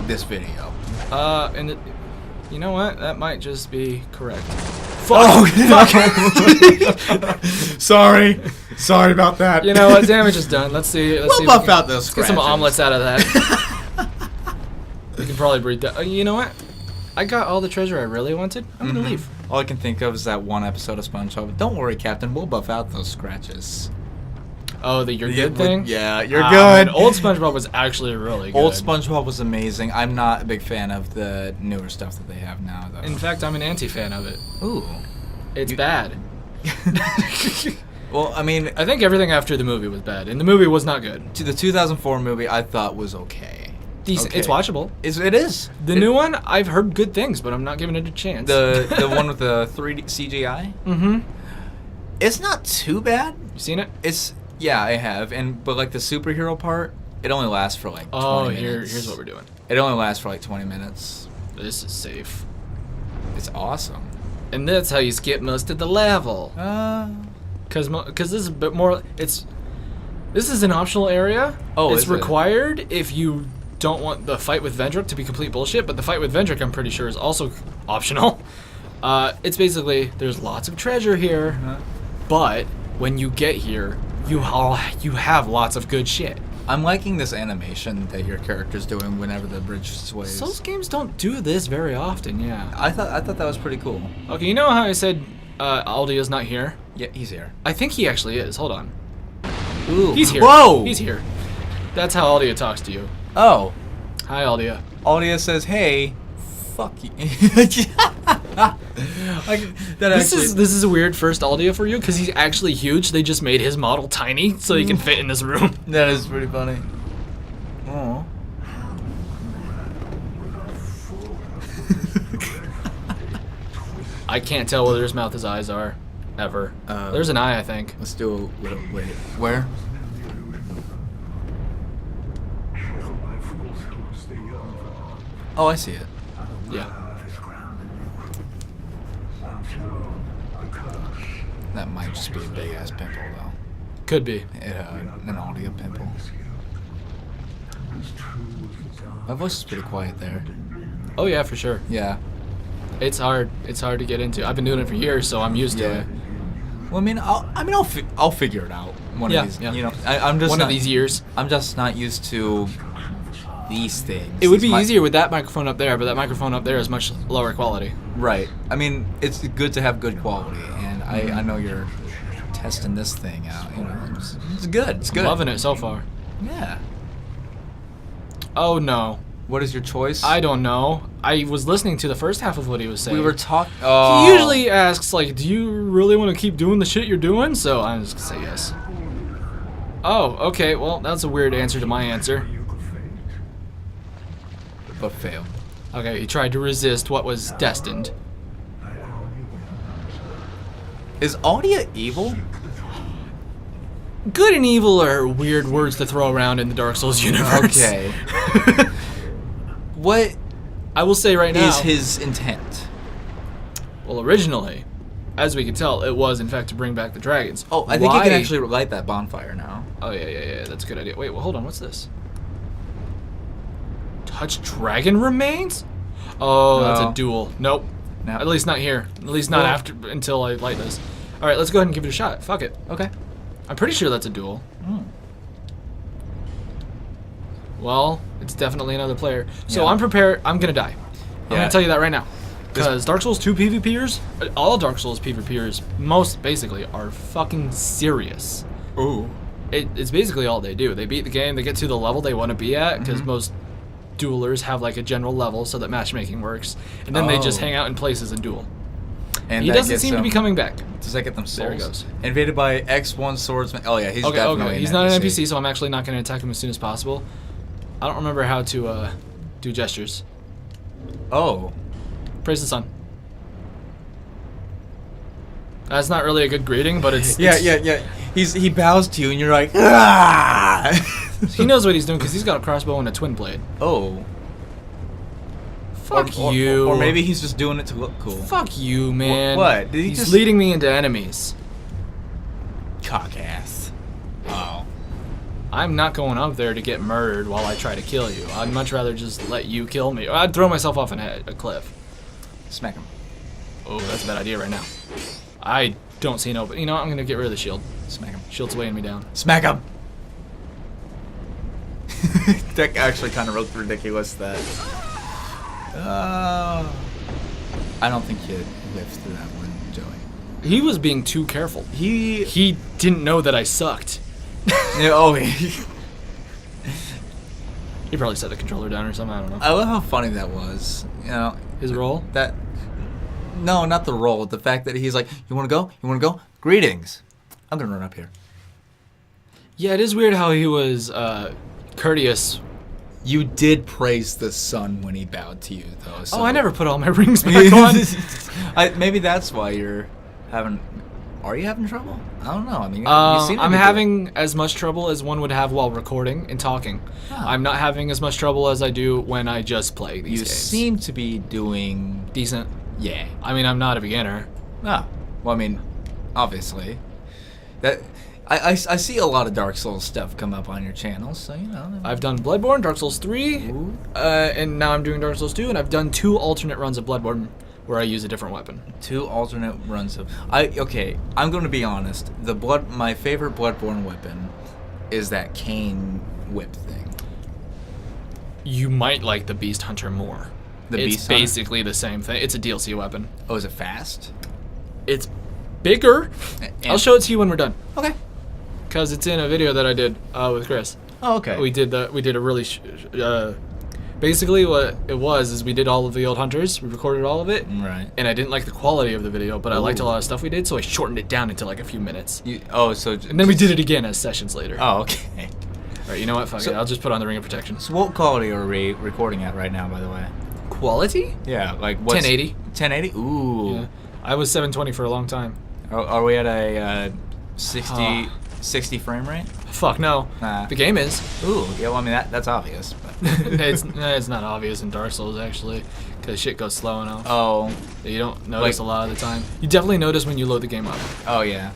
this video. You know what? That might just be correct. Oh, Fuck! Sorry about that. You know what? Damage is done. Let's see. Let's see if we buff out those let's get some scratches. omelets out of that. We can probably breed that. You know what? I got all the treasure I really wanted. I'm gonna leave. All I can think of is that one episode of SpongeBob. Don't worry, Captain. We'll buff out those scratches. Oh, the you're good thing? Yeah, you're Man, good. old SpongeBob was actually really good. Old SpongeBob was amazing. I'm not a big fan of the newer stuff that they have now, though. In fact, I'm an anti-fan of it. Ooh. It's bad. Well, I mean, I think everything after the movie was bad, and the movie was not good. the 2004 movie I thought was okay. Decent. Okay. It's watchable. It is. The new one, I've heard good things, but I'm not giving it a chance. The one with the 3D CGI. Mm-hmm. It's not too bad. You seen it? Yeah, I have, but like the superhero part, it only lasts for like 20 minutes. Here's what we're doing. It only lasts for like 20 minutes. This is safe. It's awesome. And that's how you skip most of the level. Cause this is a bit more. This is an optional area. Oh, it's is it? required if you don't want the fight with Vendrick to be complete bullshit. But the fight with Vendrick, I'm pretty sure, is also optional. It's basically there's lots of treasure here, but when you get here, you have lots of good shit. I'm liking this animation that your character's doing whenever the bridge sways. Souls games don't do this very often. Yeah. I thought that was pretty cool. Okay, you know how I said Aldia's not here? Yeah, he's here. I think he actually is. Hold on. Ooh. He's here. Whoa! He's here. That's how Aldia talks to you. Oh. Hi, Aldia. Aldia says, "Hey, fuck you." This is a weird first audio for you because he's actually huge. They just made his model tiny so he can fit in this room. That is pretty funny. Oh. I can't tell whether his mouth his eyes are, ever. There's an eye, I think. Let's do a little. Wait, where? Oh, I see it. Yeah. That might just be a big ass pimple, though. Could be. An audio pimple. My voice is pretty quiet there. Oh yeah, for sure. Yeah. It's hard. It's hard to get into. I've been doing it for years, so I'm used to it. Well, I'll figure it out one of these. Yeah. You know, I'm just One not, of these years. I'm just not used to these things. It would be easier with that microphone up there, but that microphone up there is much lower quality. Right. I mean, it's good to have good quality, and I know you're testing this thing out. You know, it's good. It's good. Loving it so far. Yeah. Oh no. What is your choice? I don't know. I was listening to the first half of what he was saying. We were talking. He usually asks, like, do you really want to keep doing the shit you're doing? So I'm just going to say yes. Oh, okay. Well, that's a weird answer to my answer. But fail. Okay, he tried to resist what was destined. Is Audia evil? Good and evil are weird words to throw around in the Dark Souls universe. Okay. What I will say right now is his intent? Well, originally, as we can tell, it was in fact to bring back the dragons. Oh, I think you can actually light that bonfire now. Oh yeah, that's a good idea. Wait, well, hold on, what's this? Touch dragon remains? Oh, that's a duel. Nope. No. At least not here. At least not after until I light this. All right, let's go ahead and give it a shot. Fuck it. Okay. I'm pretty sure that's a duel. Mm. Well, it's definitely another player. So Yeah. I'm prepared. I'm gonna die. I'm gonna tell you that right now. Because Dark Souls 2 PvPers, all Dark Souls PvPers, most basically, are fucking serious. Ooh. It's basically all they do. They beat the game, they get to the level they want to be at, because most duelers have like a general level so that matchmaking works, and then they just hang out in places and duel. And He doesn't seem to be coming back. Does that get them souls? There he goes. Invaded by X1 swordsman. Oh yeah, he's Okay, definitely he's not an NPC, so I'm actually not going to attack him as soon as possible. I don't remember how to do gestures. Oh. Praise the sun. That's not really a good greeting, but it's... Yeah. He bows to you, and you're like, ah! He knows what he's doing because he's got a crossbow and a twin blade. Oh. Fuck you. Or maybe he's just doing it to look cool. Fuck you, man. What? Did he he's just leading me into enemies. Cockass. Oh. I'm not going up there to get murdered while I try to kill you. I'd much rather just let you kill me. Or I'd throw myself off a cliff. Smack him. Oh, that's a bad idea right now. I don't see no... You know what? I'm going to get rid of the shield. Smack him. Shield's weighing me down. Smack him. That actually kind of looked ridiculous. That. I don't think you lived through that one, Joey. He was being too careful. He didn't know that I sucked. Yeah, oh, He probably set the controller down or something. I don't know. I love how funny that was. You know, His role? that. No, not the role. The fact that he's like, "You want to go? You want to go? Greetings. I'm gonna run up here." Yeah, it is weird how he was courteous. You did praise the sun when he bowed to you, though. So. Oh, I never put all my rings back on. Maybe that's why you're having. Are you having trouble? I don't know. I mean, you seem to I'm be having as much trouble as one would have while recording and talking. Oh. I'm not having as much trouble as I do when I just play these You games. seem to be doing. Decent. Yeah. I mean, I'm not a beginner. No. Well, I mean, obviously. That I see a lot of Dark Souls stuff come up on your channel, so you know. I've done Bloodborne, Dark Souls 3, and now I'm doing Dark Souls 2, and I've done 2 alternate runs of Bloodborne where I use a different weapon. 2 alternate runs of. Okay, I'm going to be honest. My favorite Bloodborne weapon is that cane whip thing. You might like the Beast Hunter more. It's basically the same thing. It's a DLC weapon. Oh, is it fast? It's bigger. I'll show it to you when we're done. Okay. Because it's in a video that I did with Chris. Oh, okay. We did a really Basically, what it was is we did all of the old hunters. We recorded all of it. Right. And I didn't like the quality of the video, but I liked a Ooh. lot of stuff we did, so I shortened it down into like a few minutes. So. And then we did it again as sessions later. Oh, okay. All right, you know what? Fuck So- it. I'll just put on the Ring of Protection. So what quality are we recording at right now, by the way? Quality? Yeah, like what's 1080. 1080? Ooh. Yeah. I was 720 for a long time. Are we at a 60 frame rate? Fuck no. Nah. The game is. Ooh, yeah. Well, I mean that's obvious. But. it's not obvious in Dark Souls actually, because shit goes slow enough. Oh. That you don't notice Like- a lot of the time. You definitely notice when you load the game up, Oh yeah.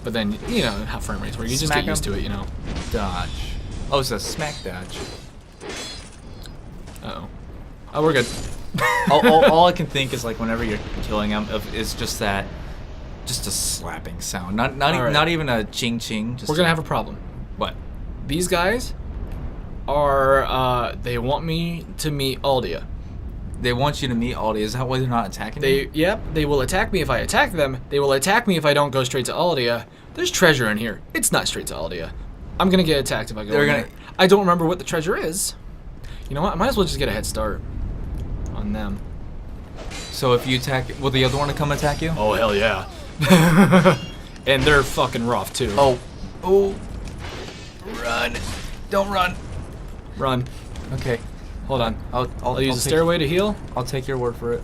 but then you know how frame rates work. You just Smack get used 'em. to it, you know. Dodge. Oh, it's a smack dodge. Uh oh. Oh, we're good. all I can think is like whenever you're killing him, is just a slapping sound. Not All right. not even a ching ching. Just We're gonna have a problem. what? These guys are they want me to meet Aldia. They want you to meet Aldi. Is that why they're not attacking you? They will attack me if I attack them. They will attack me if I don't go straight to Aldia. There's treasure in here. It's not straight to Aldia. I'm gonna get attacked if I go They're in gonna- there. I don't remember what the treasure is. You know what? I might as well just get a head start on them. So if you attack, will the other one come attack you? Oh hell yeah. And they're fucking rough too. Oh, run! Don't run. Run. Okay, Hold on. I'll use a take- stairway to heal. I'll take your word for it.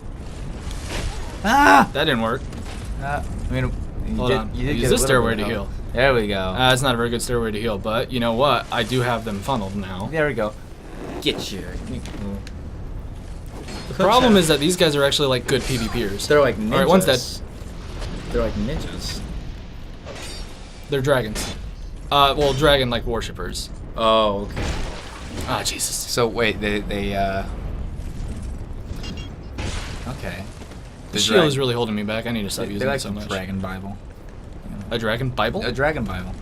Ah! That didn't work. I mean, you Hold did, on. You did Use get a this little stairway bit to of heal. help. There we go. It's not a very good stairway to heal, but you know what? I do have them funneled now. There we go. Get you. The problem is that these guys are actually like good PvPers. They're like ninjas. All right, one's dead. They're like ninjas. They're dragons. Well, dragon like worshippers. Oh, okay. Ah, Jesus. So wait, they okay. The shield is really holding me back. I need to stop They using like it so the much. Dragon Bible. A dragon Bible? A Dragon Bible.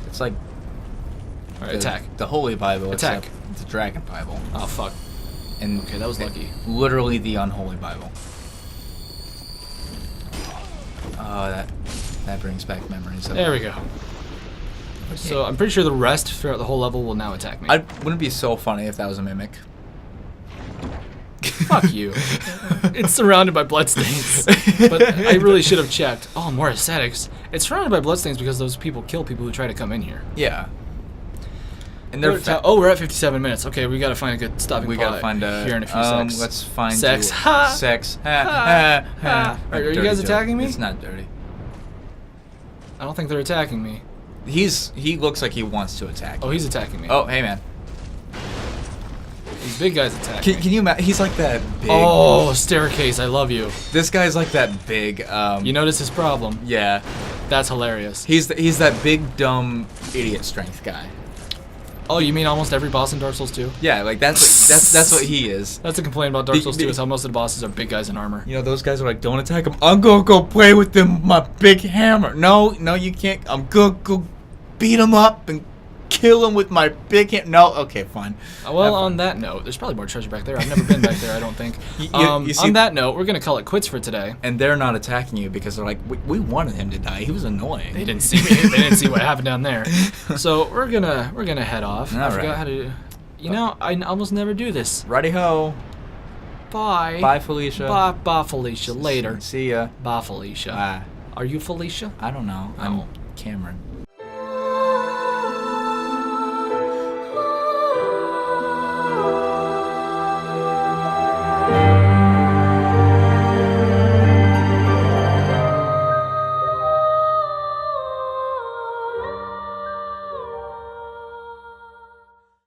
It's like All right, the, attack. the Holy Bible. Attack. Except it's a Dragon Bible. Oh fuck. And Okay, that was lucky. Literally the unholy Bible. Oh, that brings back memories. Of There we go. So I'm pretty sure the rest throughout the whole level will now attack me. Wouldn't it be so funny if that was a mimic? Fuck you. It's surrounded by bloodstains. But I really should have checked. Oh, more ascetics. It's surrounded by bloodstains because those people kill people who try to come in here. Yeah. And they're We're at 57 minutes. Okay, we gotta find a good stopping we point gotta find a here in a few secs. Let's find Sex. you- Ha! Sex. Ha! Ha! Are you Dirty guys joke. attacking me? It's not dirty. I don't think they're attacking me. He looks like he wants to attack. Oh, he's attacking me. Oh, hey man. These big guys attacking me. Can you imagine? He's like that big. Oh, staircase. I love you. This guy's like that big. You notice his problem. Yeah. That's hilarious. He's that big dumb idiot strength guy. Oh, you mean almost every boss in Dark Souls 2? Yeah, like that's what he is. That's a complaint about Dark Souls 2 The- is how most of the bosses are big guys in armor. You know, those guys are like, don't attack him. I'm gonna go play with them with my big hammer. No, you can't. I'm gonna go beat him up and kill him with my big hammer. No, okay, fine. Well, Have on fun. that note, there's probably more treasure back there. I've never been back there, I don't think. You see- On that note, we're going to call it quits for today. And they're not attacking you because they're like, we wanted him to die. He was annoying. They didn't see me. They didn't see what happened down there. So we're gonna head off. I All forgot right. how to. You know, I almost never do this. Righty ho. Bye. Bye, Felicia. Bye, Felicia. Later. See ya. Bye, Felicia. Bye. Are you Felicia? I don't know. Oh. I'm Cameron.